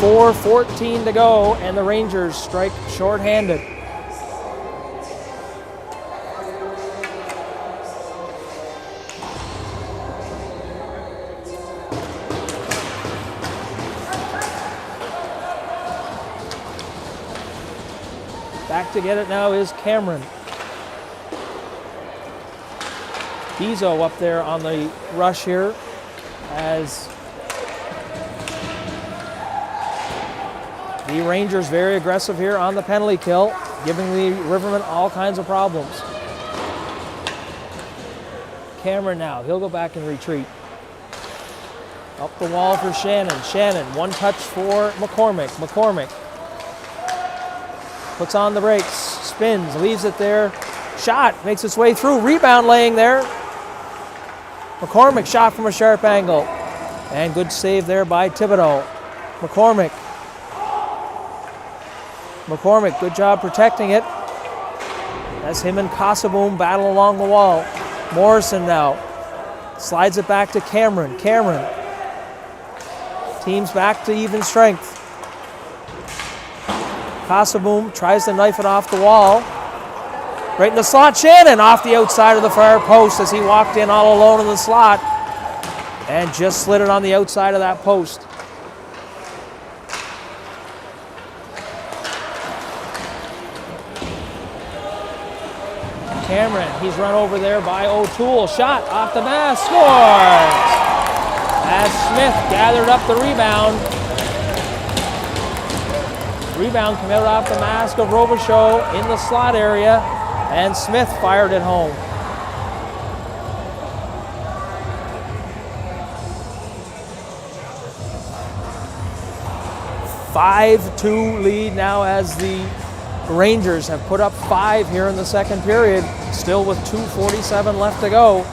.4:14 to go, and the Rangers strike short-handed. Back to get it now is Cameron. Bezo up there on the rush here as the Rangers very aggressive here on the penalty kill, giving the Rivermen all kinds of problems. Cameron now, he'll go back and retreat. Up the wall for Shannon. Shannon, one touch for McCormick. McCormick puts on the brakes, spins, leaves it there. Shot, makes its way through, rebound laying there. McCormick shot from a sharp angle. And good save there by Thibodeau. McCormick, good job protecting it. That's him and Casaboom battle along the wall. Morrison now slides it back to Cameron. Cameron, team's back to even strength. Casaboom tries to knife it off the wall. Right in the slot, Shannon off the outside of the far post as he walked in all alone in the slot and just slid it on the outside of that post. Cameron, he's run over there by O'Toole. Shot off the mask, scores! As Smith gathered up the rebound. Rebound coming out off the mask of Robichaud in the slot area, and Smith fired it home. (5-2) lead now as the Rangers have put up 5 here in the second period, still with 2:47 left to go.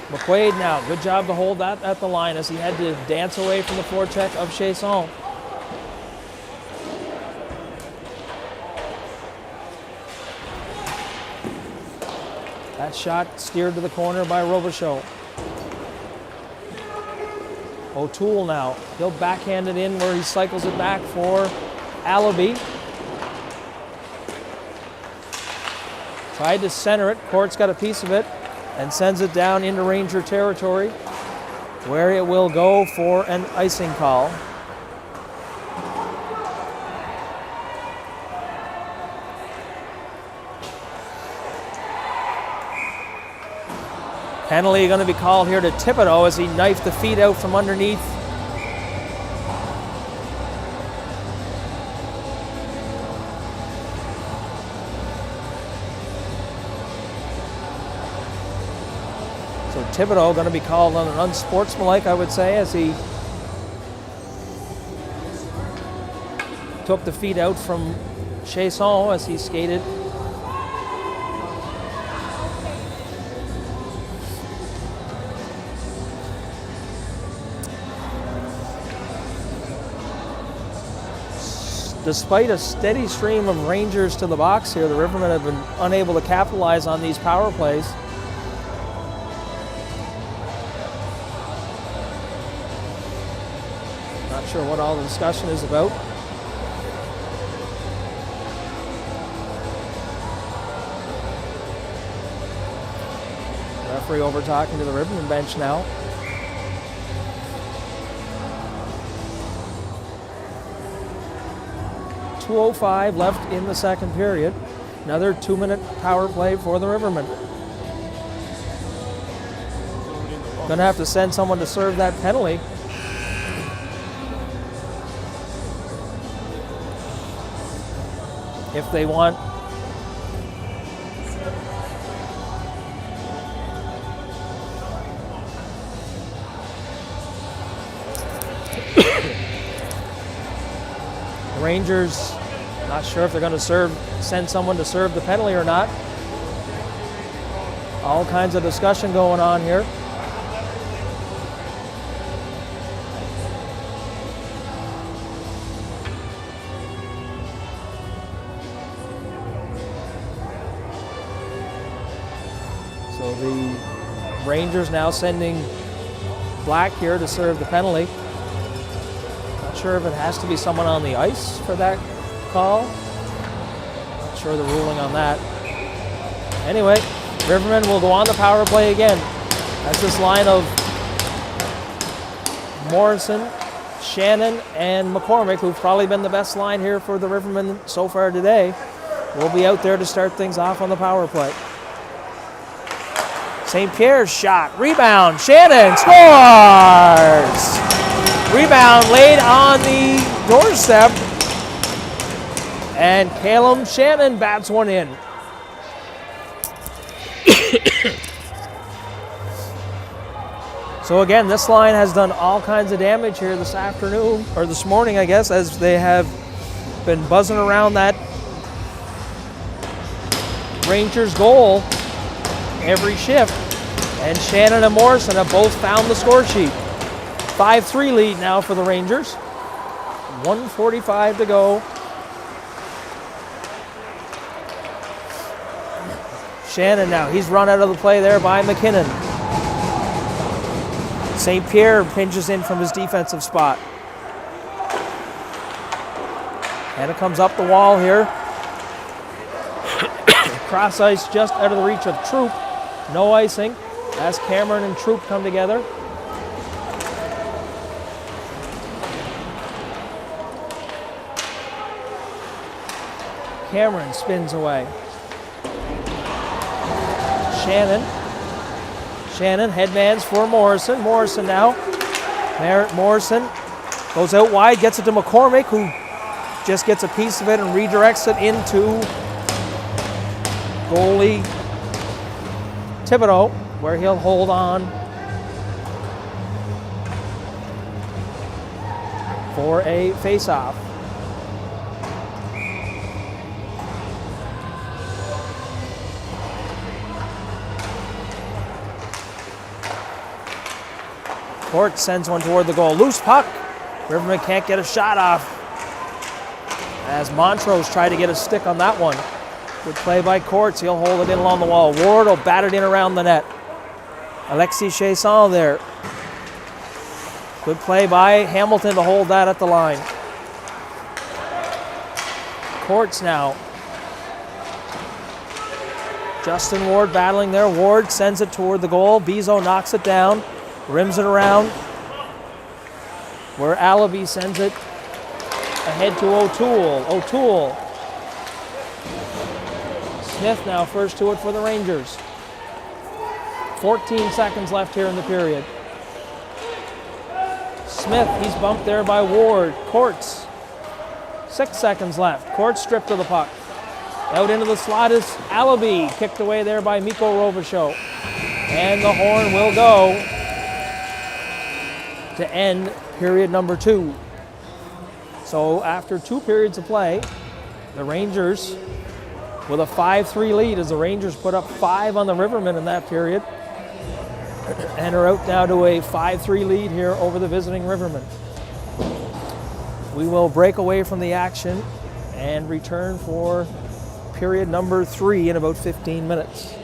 McQuaid now, good job to hold that at the line as he had to dance away from the forecheck of Chasson. That shot steered to the corner by Robichaud. O'Toole now, he'll backhand it in where he cycles it back for Allaby. Tried to center it, Court's got a piece of it and sends it down into Ranger territory where it will go for an icing call. Penalty going to be called here to Thibodeau as he knifed the feet out from underneath. So Thibodeau going to be called on an unsportsmanlike, I would say, as he took the feet out from Chasson as he skated. Despite a steady stream of Rangers to the box here, the Rivermen have been unable to capitalize on these power plays. Not sure what all the discussion is about. Referee over talking to the Rivermen bench now. .205 left in the second period. Another 2-minute power play for the Rivermen. Gonna have to send someone to serve that penalty. If they want Rangers, not sure if they're going to send someone to serve the penalty or not. All kinds of discussion going on here. So the Rangers now sending Black here to serve the penalty. Not sure if it has to be someone on the ice for that call. Not sure the ruling on that. Anyway, Rivermen will go on the power play again. That's this line of Morrison, Shannon, and McCormick, who've probably been the best line here for the Rivermen so far today, will be out there to start things off on the power play. St. Pierre's shot, rebound, Shannon scores! Rebound laid on the doorstep, and Caleb Shannon bats one in. So again, this line has done all kinds of damage here this afternoon, or this morning, I guess, as they have been buzzing around that Rangers goal every shift. And Shannon and Morrison have both found the score sheet. 5-3 lead now for the Rangers. 1:45 to go. Shannon now, he's run out of the play there by McKinnon. St. Pierre pinches in from his defensive spot. And it comes up the wall here. Cross ice just out of the reach of Troop. No icing as Cameron and Troop come together. Cameron spins away. Shannon headmans for Morrison. Morrison now. Morrison goes out wide, gets it to McCormick, who just gets a piece of it and redirects it into goalie Thibodeau, where he'll hold on for a face-off. Court sends one toward the goal. Loose puck. Riverman can't get a shot off as Montrose tried to get a stick on that one. Good play by Courts. He'll hold it in along the wall. Ward will bat it in around the net. Alexis Chasson there. Good play by Hamilton to hold that at the line. Courts now. Justin Ward battling there. Ward sends it toward the goal. Bezo knocks it down. Rims it around, where Allaby sends it ahead to O'Toole. Smith now first to it for the Rangers. 14 seconds left here in the period. Smith, he's bumped there by Ward. Courts, 6 seconds left. Courts stripped of the puck. Out into the slot is Allaby, kicked away there by Mikko Robichaud. And the horn will go to end period number 2. So after 2 periods of play, the Rangers with a 5-3 lead as the Rangers put up 5 on the Rivermen in that period and are out now to a 5-3 lead here over the visiting Rivermen. We will break away from the action and return for period number 3 in about 15 minutes.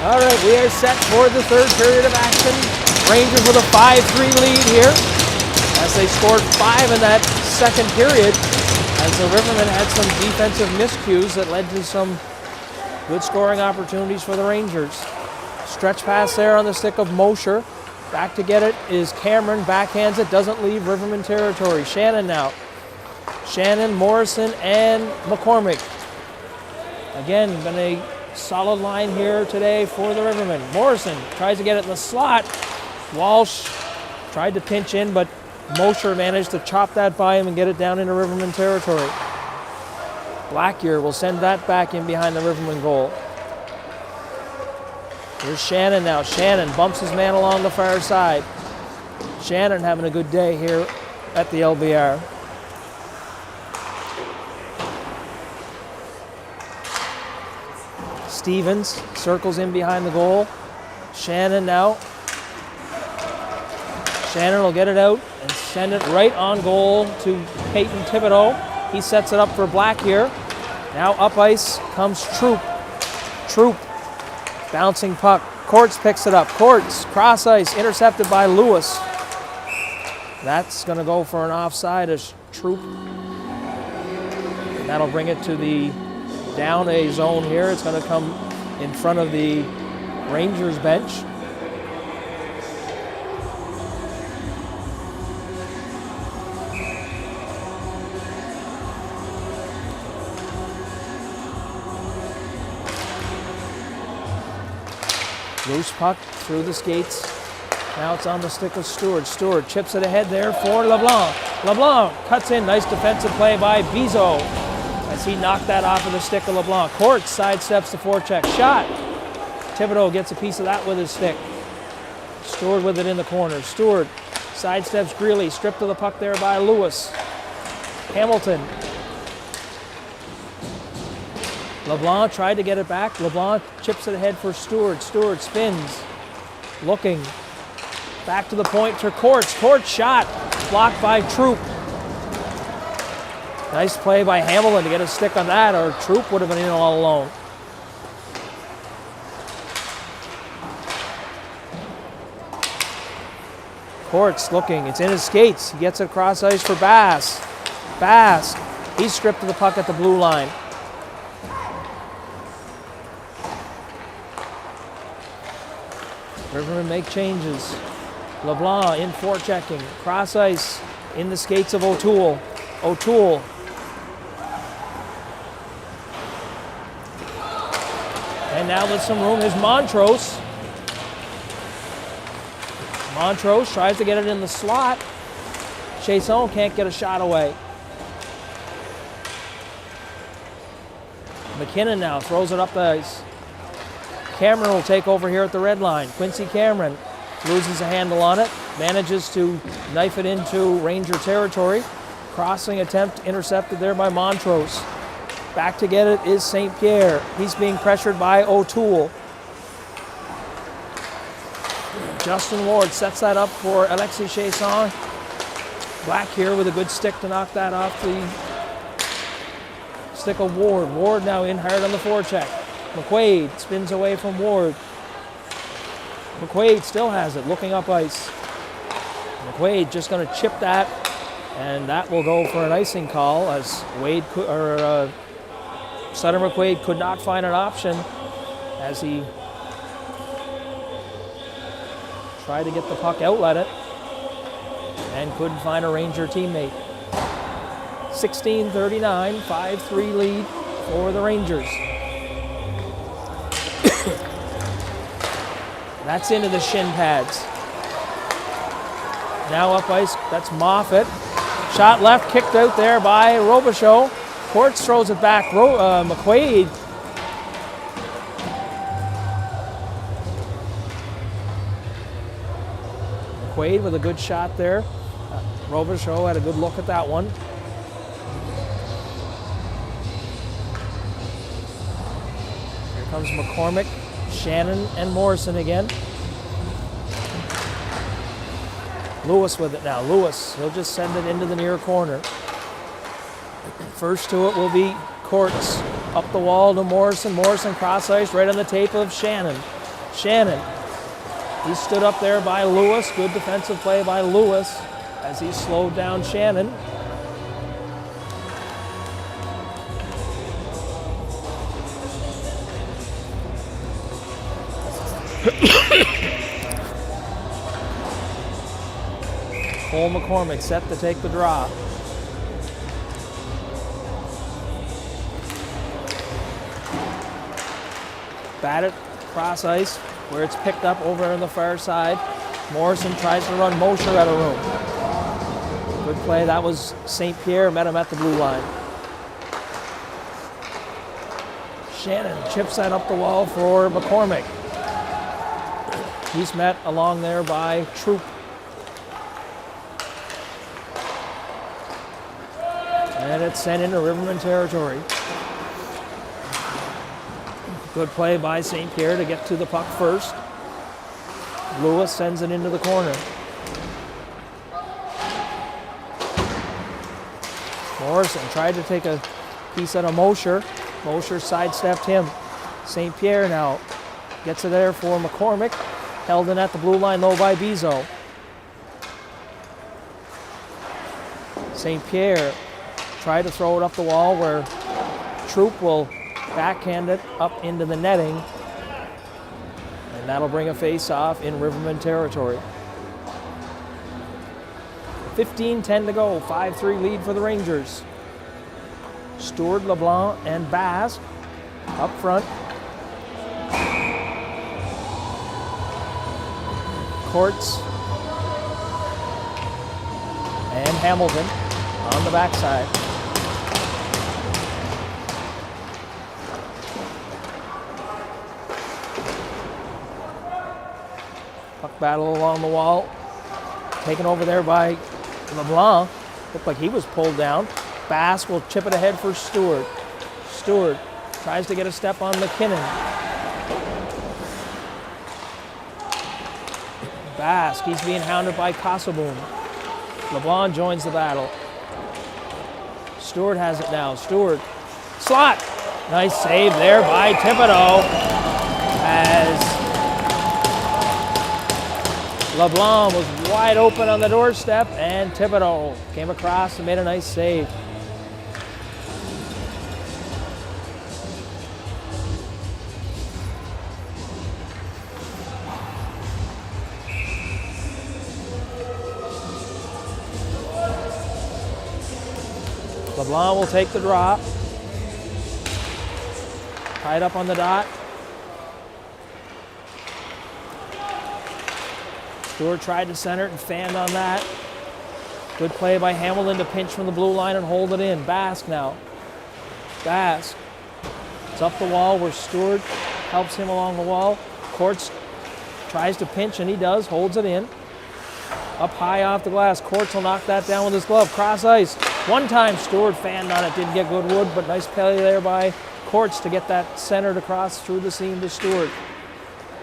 All right, we are set for the third period of action. Rangers with a 5-3 lead here as they scored 5 in that second period, as the Rivermen had some defensive miscues that led to some good scoring opportunities for the Rangers. Stretch pass there on the stick of Mosher. Back to get it is Cameron, backhands it, doesn't leave Rivermen territory. Shannon now. Shannon, Morrison, and McCormick. Again, been a solid line here today for the Rivermen. Morrison tries to get it in the slot. Walsh tried to pinch in, but Mosher managed to chop that by him and get it down into Rivermen territory. Blackyear will send that back in behind the Rivermen goal. Here's Shannon now. Shannon bumps his man along the far side. Shannon having a good day here at the LBR. Stevens circles in behind the goal. Shannon now. Shannon will get it out and send it right on goal to Peyton Thibodeau. He sets it up for Blackyear. Now up ice comes Troop. Troop, bouncing puck. Courts picks it up. Courts, cross ice, intercepted by Lewis. That's going to go for an offside as Troop. And that'll bring it to the down a zone here. It's going to come in front of the Rangers bench. Loose puck through the skates. Now it's on the stick of Stewart. Stewart chips it ahead there for LeBlanc. LeBlanc cuts in. Nice defensive play by Bizot as he knocked that off of the stick of LeBlanc. Courts sidesteps the forecheck. Shot. Thibodeau gets a piece of that with his stick. Stewart with it in the corner. Stewart sidesteps Greeley. Stripped of the puck there by Lewis. Hamilton. LeBlanc tried to get it back. LeBlanc chips it ahead for Stewart. Stewart spins. Looking. Back to the point to Courts. Courts shot. Blocked by Troop. Nice play by Hamilton to get a stick on that, or Troop would have been in all alone. Courts looking. It's in his skates. He gets it across ice for Bass. Bass. He's stripped of the puck at the blue line. Rivermen make changes. LeBlanc in forechecking. Cross ice in the skates of O'Toole. O'Toole. And now with some room is Montrose. Montrose tries to get it in the slot. Chasson can't get a shot away. McKinnon now throws it up the ice. Cameron will take over here at the red line. Quincy Cameron loses a handle on it, manages to knife it into Ranger territory. Crossing attempt intercepted there by Montrose. Back to get it is St. Pierre. He's being pressured by O'Toole. Justin Ward sets that up for Alexis Chasson. Black here with a good stick to knock that off the stick of Ward. Ward now in hard on the forecheck. McQuaid spins away from Ward. McQuaid still has it, looking up ice. McQuaid just going to chip that, and that will go for an icing call as Sutter McQuaid could not find an option as he tried to get the puck outlet it and couldn't find a Ranger teammate. 16:39, 5-3 lead for the Rangers. That's into the shin pads. Now up ice, that's Moffat. Shot left, kicked out there by Robichaud. Courts throws it back. McQuaid. McQuaid with a good shot there. Robichaud had a good look at that one. Here comes McCormick, Shannon, and Morrison again. Lewis with it now. Lewis, he'll just send it into the near corner. First to it will be Courts. Up the wall to Morrison. Morrison cross ice right on the tape of Shannon. Shannon. He stood up there by Lewis. Good defensive play by Lewis as he slowed down Shannon. Cole McCormick set to take the draw. Batted cross ice where it's picked up over on the far side. Morrison tries to run Mosher out of room. Good play. That was St. Pierre, met him at the blue line. Shannon chips that up the wall for McCormick. He's met along there by Troop. And it's sent into Rivermen territory. Good play by St. Pierre to get to the puck first. Lewis sends it into the corner. Morrison tried to take a piece out of Mosher. Mosher sidestepped him. St. Pierre now gets it there for McCormick. Held in at the blue line though by Bizo. St. Pierre tried to throw it up the wall where Troop will backhand it up into the netting. And that'll bring a face-off in Rivermen territory. 15-10 to go, 5-3 lead for the Rangers. Stewart, LeBlanc, and Basque up front. Courts and Hamilton on the backside. Puck battle along the wall. Taken over there by LeBlanc. Looked like he was pulled down. Basque will chip it ahead for Stewart. Stewart tries to get a step on McKinnon. Basque, he's being hounded by Casaboom. LeBlanc joins the battle. Stewart has it now. Stewart, slot. Nice save there by Thibodeau as LeBlanc was wide open on the doorstep and Thibodeau came across and made a nice save. LeBlanc will take the drop. Tied up on the dot. Stewart tried to center it and fanned on that. Good play by Hamilton to pinch from the blue line and hold it in. Basque now. Basque. It's up the wall where Stewart helps him along the wall. Courts tries to pinch and he does, holds it in. Up high off the glass. Courts will knock that down with his glove. Cross ice. One time Stewart fanned on it, didn't get good wood, but nice play there by Courts to get that centered across through the seam to Stewart.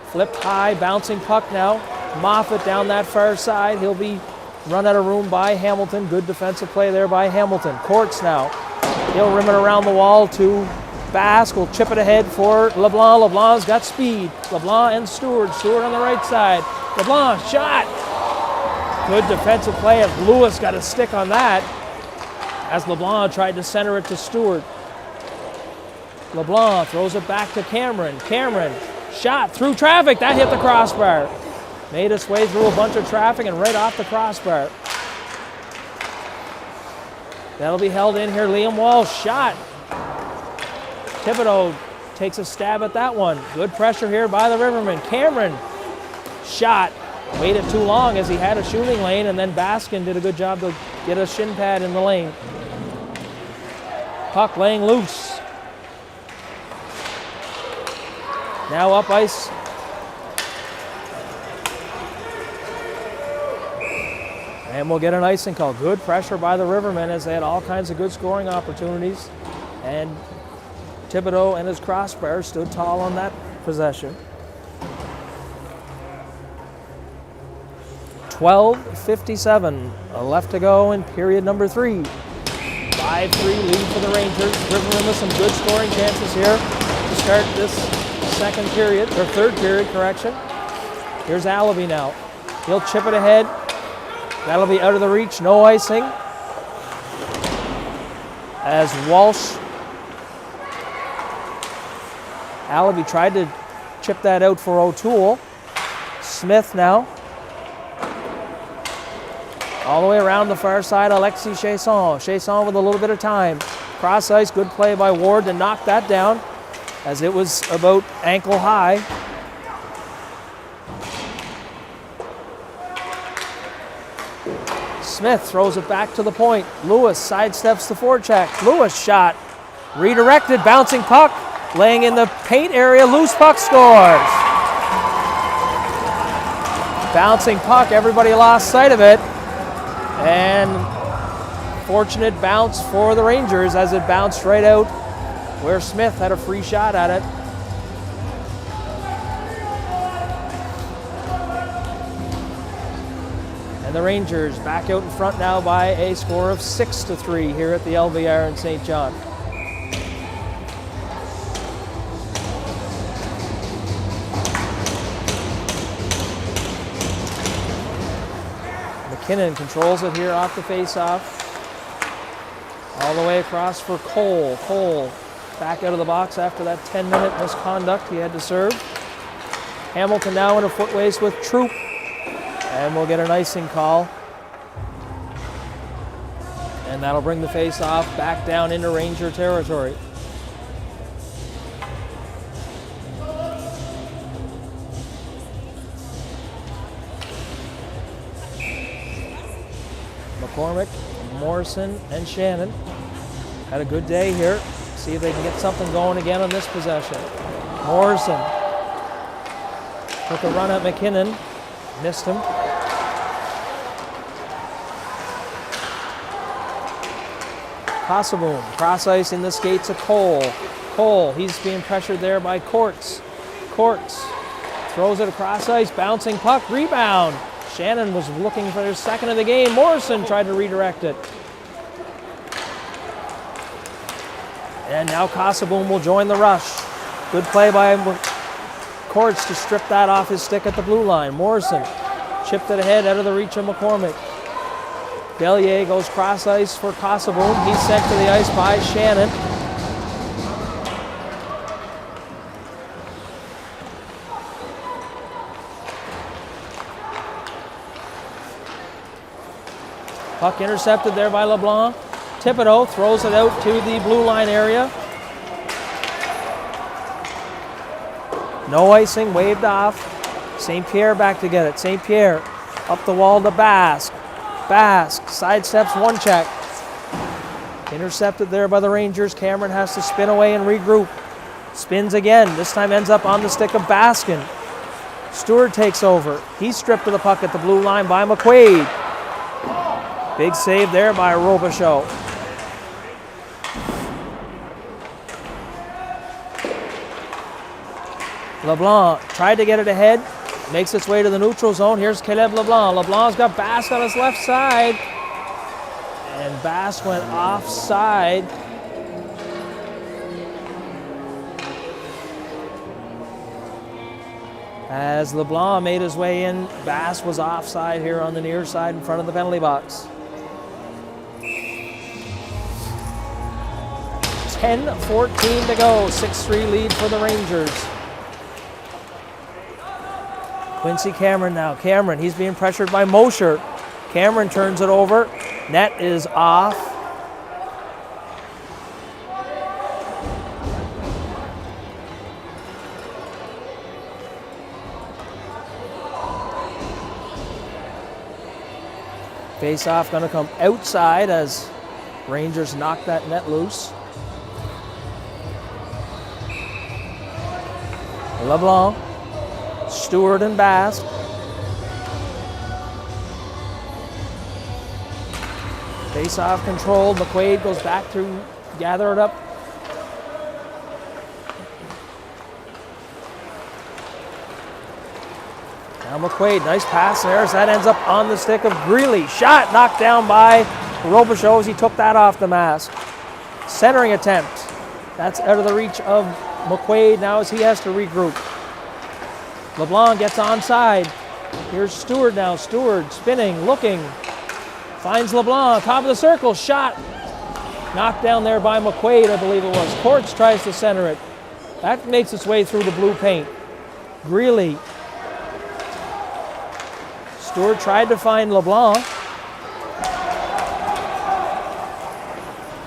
Flipped high, bouncing puck now. Moffat down that far side. He'll be run out of room by Hamilton. Good defensive play there by Hamilton. Courts now. He'll rim it around the wall to Basque. Will chip it ahead for LeBlanc. LeBlanc's got speed. LeBlanc and Stewart. Stewart on the right side. LeBlanc, shot. Good defensive play as Lewis got a stick on that as LeBlanc tried to center it to Stewart. LeBlanc throws it back to Cameron. Cameron, shot through traffic. That hit the crossbar. Made its way through a bunch of traffic and right off the crossbar. That'll be held in here. Liam Walsh, shot. Thibodeau takes a stab at that one. Good pressure here by the Rivermen. Cameron, shot. Waited too long as he had a shooting lane, and then Baskin did a good job to get a shin pad in the lane. Puck laying loose. Now up ice. And we'll get an icing call. Good pressure by the Rivermen as they had all kinds of good scoring opportunities. And Thibodeau and his crossbar stood tall on that possession. 12:57 left to go in period number 3. 5-3 lead for the Rangers. Rivermen with some good scoring chances here to start this second period, or third period, correction. Here's Allaby now. He'll chip it ahead. That'll be out of the reach, no icing. As Walsh, Allaby tried to chip that out for O'Toole. Smith now. All the way around the far side, Alexis Chasson. Chasson with a little bit of time. Cross ice, good play by Ward to knock that down as it was about ankle high. Smith throws it back to the point. Lewis sidesteps the forecheck. Lewis shot. Redirected, bouncing puck. Laying in the paint area, loose puck scores. Bouncing puck, everybody lost sight of it. And fortunate bounce for the Rangers as it bounced right out where Smith had a free shot at it. And the Rangers back out in front now by a score of 6-3 here at the LVR in St. John. McKinnon controls it here off the face-off. All the way across for Cole. Cole back out of the box after that 10-minute misconduct he had to serve. Hamilton now in a foot race with Troop. And we'll get an icing call. And that'll bring the face-off back down into Ranger territory. McCormick, Morrison, and Shannon had a good day here. See if they can get something going again on this possession. Morrison took a run at McKinnon, missed him. Casaboom, cross ice in the skates of Cole. Cole, he's being pressured there by Courts. Courts throws it across ice, bouncing puck, rebound. Shannon was looking for his second of the game. Morrison tried to redirect it. And now Casaboom will join the rush. Good play by Courts to strip that off his stick at the blue line. Morrison chipped it ahead out of the reach of McCormick. Bellier goes cross ice for Casaboom. He's sent to the ice by Shannon. Puck intercepted there by LeBlanc. Thibodeau throws it out to the blue line area. No icing, waved off. St. Pierre back to get it. St. Pierre up the wall to Basque. Basque sidesteps one check. Intercepted there by the Rangers. Cameron has to spin away and regroup. Spins again. This time ends up on the stick of Baskin. Stewart takes over. He's stripped of the puck at the blue line by McQuaid. Big save there by Robichaud. LeBlanc tried to get it ahead. Makes its way to the neutral zone. Here's Caleb LeBlanc. LeBlanc's got Basque on his left side. And Basque went offside. As LeBlanc made his way in, Basque was offside here on the near side in front of the penalty box. 10:14 to go. 6-3 lead for the Rangers. Quincy Cameron now. Cameron, he's being pressured by Mosher. Cameron turns it over. Net is off. Face-off going to come outside as Rangers knock that net loose. LeBlanc, Stewart and Basque. Face-off controlled. McQuaid goes back to gather it up. Now McQuaid, nice pass there as that ends up on the stick of Greeley. Shot knocked down by Robichaud as he took that off the mask. Centering attempt. That's out of the reach of McQuaid now as he has to regroup. LeBlanc gets onside. Here's Stewart now. Stewart spinning, looking. Finds LeBlanc, top of the circle, shot. Knocked down there by McQuaid, I believe it was. Courts tries to center it. That makes its way through the blue paint. Greeley. Stewart tried to find LeBlanc.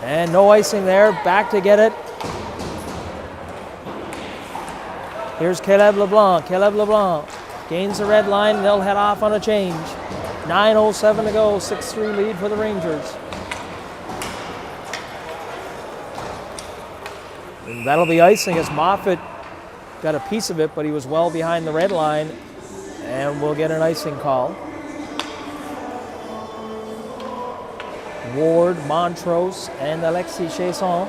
And no icing there, back to get it. Here's Caleb LeBlanc. Caleb LeBlanc gains the red line, they'll head off on a change. 9:07 to go, 6-3 lead for the Rangers. And that'll be icing as Moffat got a piece of it, but he was well behind the red line, and we'll get an icing call. Ward, Montrose, and Alexis Chasson.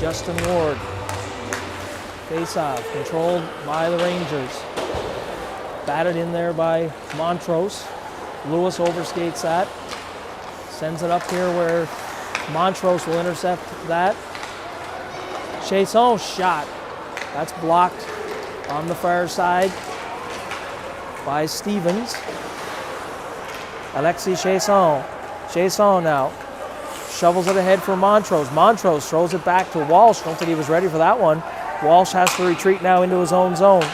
Justin Ward. Face-off, controlled by the Rangers. Batted in there by Montrose. Lewis overskates that. Sends it up here where Montrose will intercept that. Chasson shot. That's blocked on the far side by Stevens. Alexis Chasson. Chasson now shovels it ahead for Montrose. Montrose throws it back to Walsh. Don't think he was ready for that one. Walsh has to retreat now into his own zone.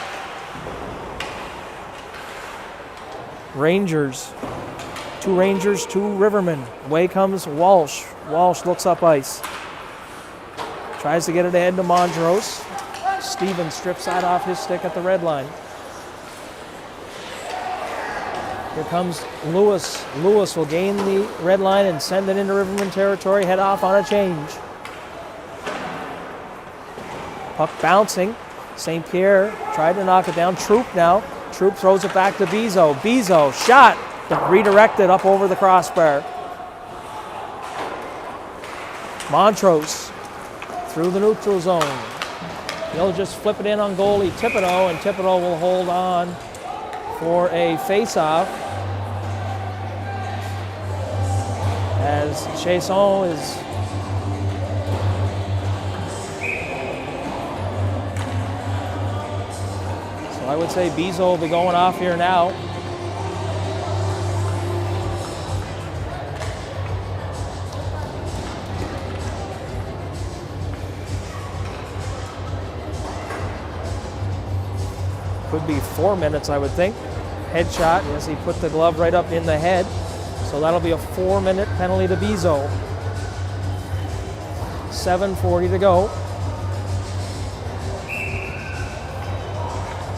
Rangers. 2 Rangers, 2 Rivermen. Away comes Walsh. Walsh looks up ice. Tries to get it ahead to Montrose. Stevens strips that off his stick at the red line. Here comes Lewis. Lewis will gain the red line and send it into Rivermen territory, head off on a change. Puck bouncing. St. Pierre tried to knock it down. Troop now. Troop throws it back to Bizot. Bizot, shot, but redirected up over the crossbar. Montrose through the neutral zone. He'll just flip it in on goalie Thibodeau, and Thibodeau will hold on for a face-off as Chasson is so I would say Bizot will be going off here now. Could be 4 minutes, I would think. Headshot, yes, he put the glove right up in the head. So that'll be a 4-minute penalty to Bizot. 7:40 to go.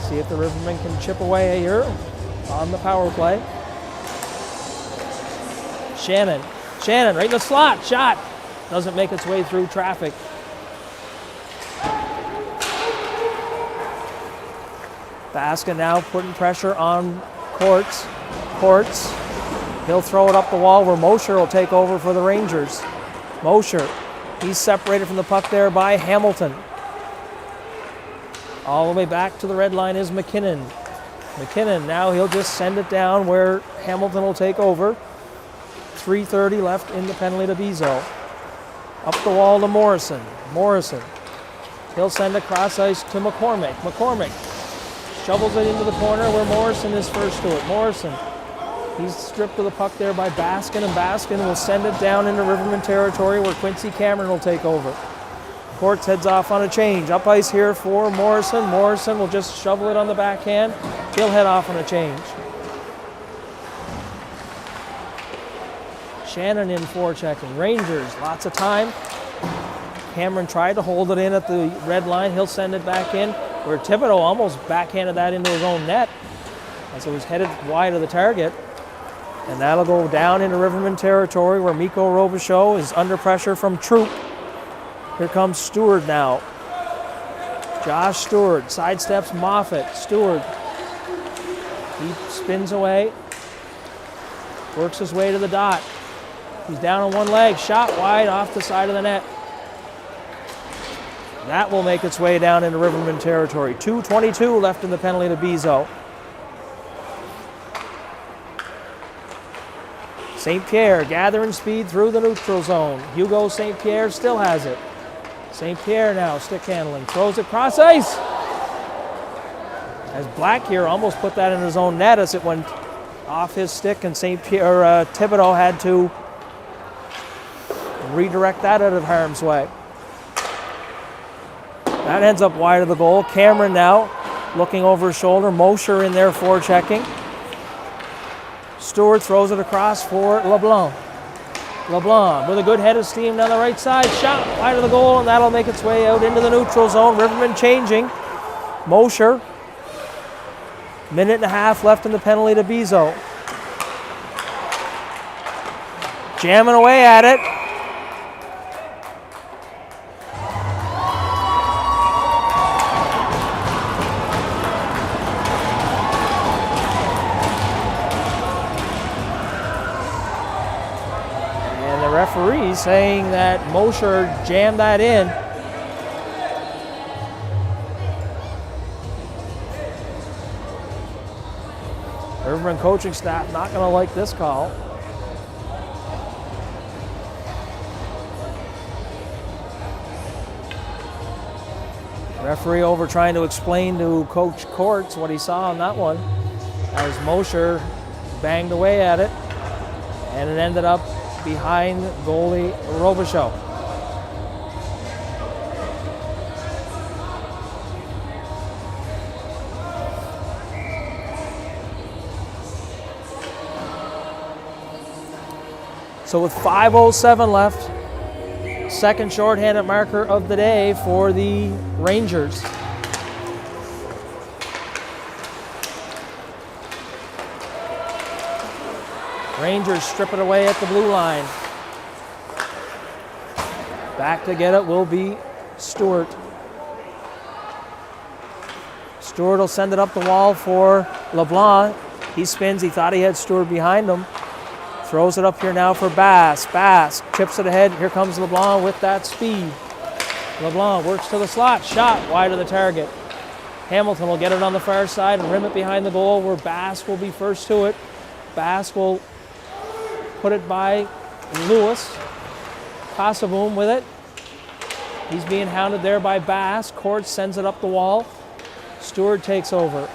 See if the Rivermen can chip away here on the power play. Shannon. Shannon right in the slot. Shot. Doesn't make its way through traffic. Baskin now putting pressure on Courts. Courts. He'll throw it up the wall where Mosher will take over for the Rangers. Mosher. He's separated from the puck there by Hamilton. All the way back to the red line is McKinnon. McKinnon, now he'll just send it down where Hamilton will take over. 3:30 left in the penalty to Bizot. Up the wall to Morrison. Morrison. He'll send it cross ice to McCormick. McCormick shovels it into the corner where Morrison is first to it. Morrison. He's stripped of the puck there by Baskin, and Baskin will send it down into Rivermen territory where Quincy Cameron will take over. Courts heads off on a change. Up ice here for Morrison. Morrison will just shovel it on the backhand. He'll head off on a change. Shannon in forechecking. Rangers, lots of time. Cameron tried to hold it in at the red line. He'll send it back in, where Thibodeau almost backhanded that into his own net as it was headed wide of the target. And that'll go down into Rivermen territory where Mikko Robichaud is under pressure from Troop. Here comes Stewart now. Josh Stewart sidesteps Moffat. Stewart, he spins away, works his way to the dot. He's down on one leg, shot wide off the side of the net. That will make its way down into Rivermen territory. 2:22 left in the penalty to Bizot. St. Pierre gathering speed through the neutral zone. Hugo St. Pierre still has it. St. Pierre now stick handling, throws it cross ice. As Black here almost put that in his own net as it went off his stick, and St. Pierre Thibodeau had to redirect that out of harm's way. That ends up wide of the goal. Cameron now looking over his shoulder. Mosher in there forechecking. Stewart throws it across for LeBlanc. LeBlanc with a good head of steam down the right side. Shot wide of the goal, and that'll make its way out into the neutral zone. Rivermen changing. Mosher. Minute and a half left in the penalty to Bizot. Jamming away at it. And the referee saying that Mosher jammed that in. Rivermen coaching staff not going to like this call. Referee over trying to explain to Coach Courts what he saw on that one as Mosher banged away at it, and it ended up behind goalie Robichaud. So with 5:07 left, second shorthanded marker of the day for the Rangers. Rangers strip it away at the blue line. Back to get it will be Stewart. Stewart will send it up the wall for LeBlanc. He spins, he thought he had Stewart behind him. Throws it up here now for Bass. Bass chips it ahead. Here comes LeBlanc with that speed. LeBlanc works to the slot. Shot wide of the target. Hamilton will get it on the far side and rim it behind the goal where Bass will be first to it. Bass will put it by Lewis. Casavoom with it. He's being hounded there by Bass. Courts sends it up the wall. Stewart takes over.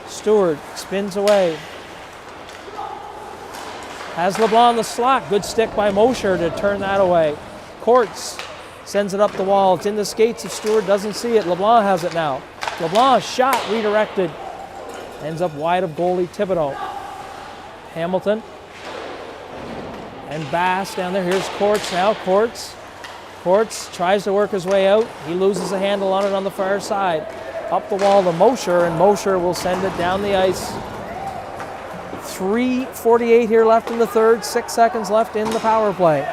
Stewart spins away. Has LeBlanc in the slot. Good stick by Mosher to turn that away. Courts sends it up the wall. It's in the skates if Stewart doesn't see it. LeBlanc has it now. LeBlanc shot redirected. Ends up wide of goalie Thibodeau. Hamilton. And Bass down there. Here's Courts now. Courts tries to work his way out. He loses a handle on it on the far side. Up the wall to Mosher, and Mosher will send it down the ice. 3:48 here left in the third, 6 seconds left in the power play.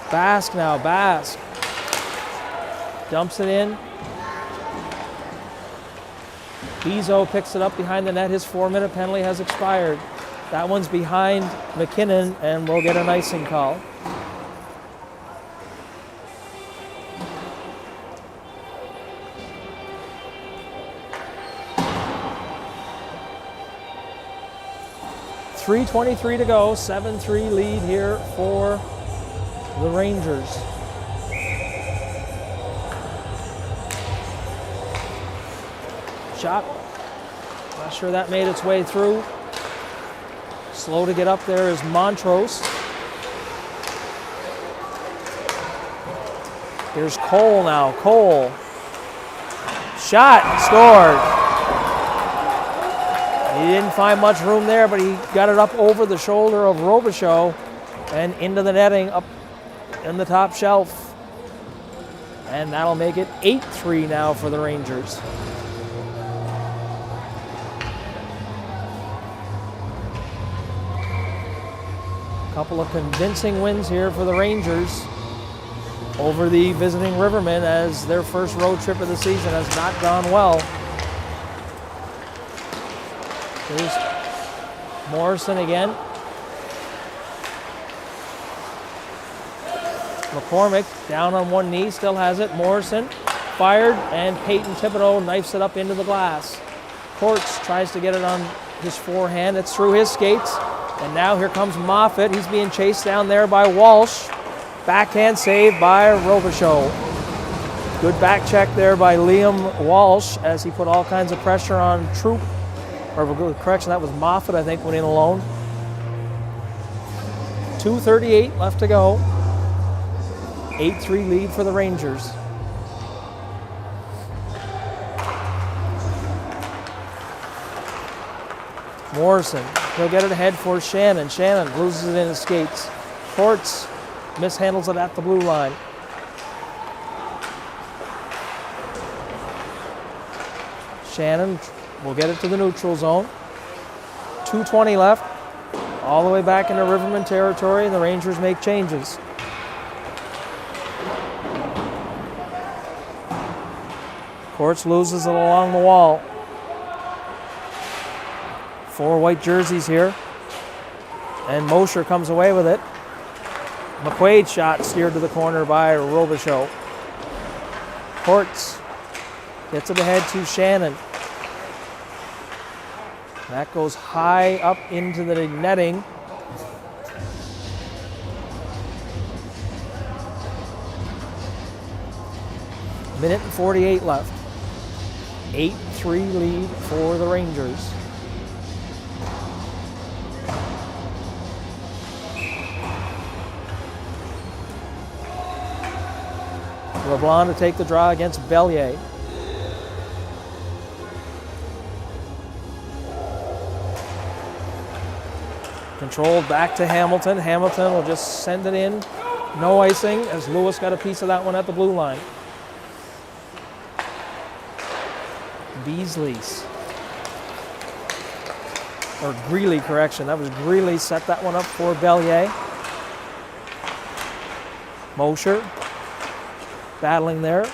Bask now, Bask. Dumps it in. Bizot picks it up behind the net. His 4-minute penalty has expired. That one's behind McKinnon, and we'll get an icing call. .3:23 to go, 7-3 lead here for the Rangers. Shot, not sure that made its way through. Slow to get up there is Montrose. Here's Cole now, Cole. Shot, scored. He didn't find much room there, but he got it up over the shoulder of Robichaud and into the netting up in the top shelf. And that'll make it 8-3 now for the Rangers. A couple of convincing wins here for the Rangers over the visiting Rivermen, as their first road trip of the season has not gone well. Here's Morrison again. McCormick down on one knee, still has it. Morrison fired, and Peyton Thibodeau knifes it up into the glass. Courts tries to get it on his forehand. It's through his skates. And now here comes Moffat. He's being chased down there by Walsh. Backhand save by Robichaud. Good back check there by Liam Walsh as he put all kinds of pressure on Troop. Or correction, that was Moffat, I think, went in alone. 2:38 left to go. 8-3 lead for the Rangers. Morrison, he'll get it ahead for Shannon. Shannon loses it in his skates. Courts mishandles it at the blue line. Shannon will get it to the neutral zone. 2:20 left. All the way back into Rivermen territory, and the Rangers make changes. Courts loses it along the wall. 4 white jerseys here. And Mosher comes away with it. McQuaid's shot steered to the corner by Robichaud. Courts gets it ahead to Shannon. That goes high up into the netting. Minute and 48 left. 8-3 lead for the Rangers. LeBlanc to take the draw against Bellier. Controlled back to Hamilton. Hamilton will just send it in. No icing as Lewis got a piece of that one at the blue line. Beasley's. Or Greeley, correction. That was Greeley set that one up for Bellier. Mosher battling there.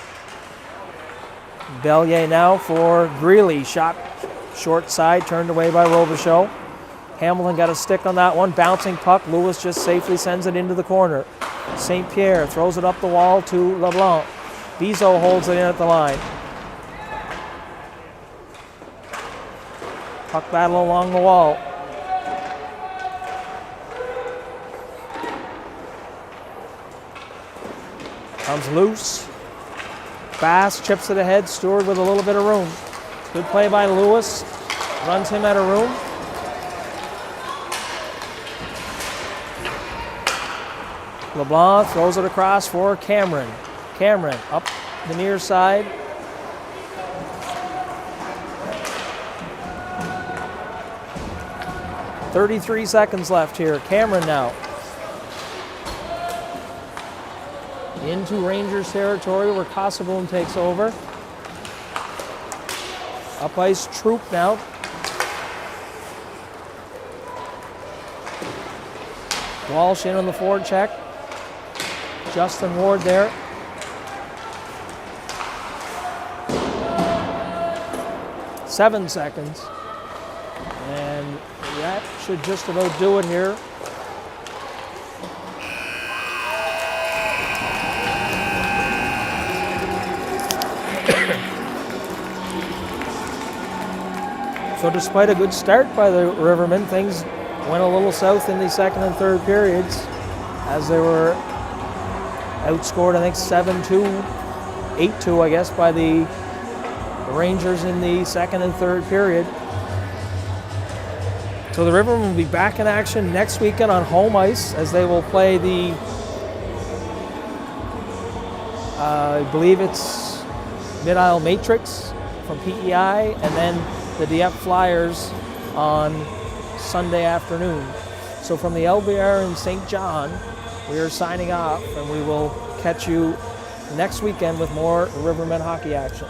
Bellier now for Greeley. Shot short side, turned away by Robichaud. Hamilton got a stick on that one. Bouncing puck. Lewis just safely sends it into the corner. St. Pierre throws it up the wall to LeBlanc. Bizot holds it in at the line. Puck battle along the wall. Comes loose. Bass chips it ahead. Stewart with a little bit of room. Good play by Lewis. Runs him out of room. LeBlanc throws it across for Cameron. Cameron up the near side. .33 seconds left here. Cameron now. Into Rangers territory where Casabon takes over. Up ice Troop now. Walsh in on the forward check. Justin Ward there. Seven seconds. And that should just about do it here. So despite a good start by the Rivermen, things went a little south in the second and third periods as they were outscored, I think, 7-2, 8-2, I guess, by the Rangers in the second and third period. So the Rivermen will be back in action next weekend on home ice as they will play the, I believe it's Mid-Isle Matrix from PEI, and then the DF Flyers on Sunday afternoon. So from the LBR in St. John, we are signing off, and we will catch you next weekend with more Rivermen hockey action.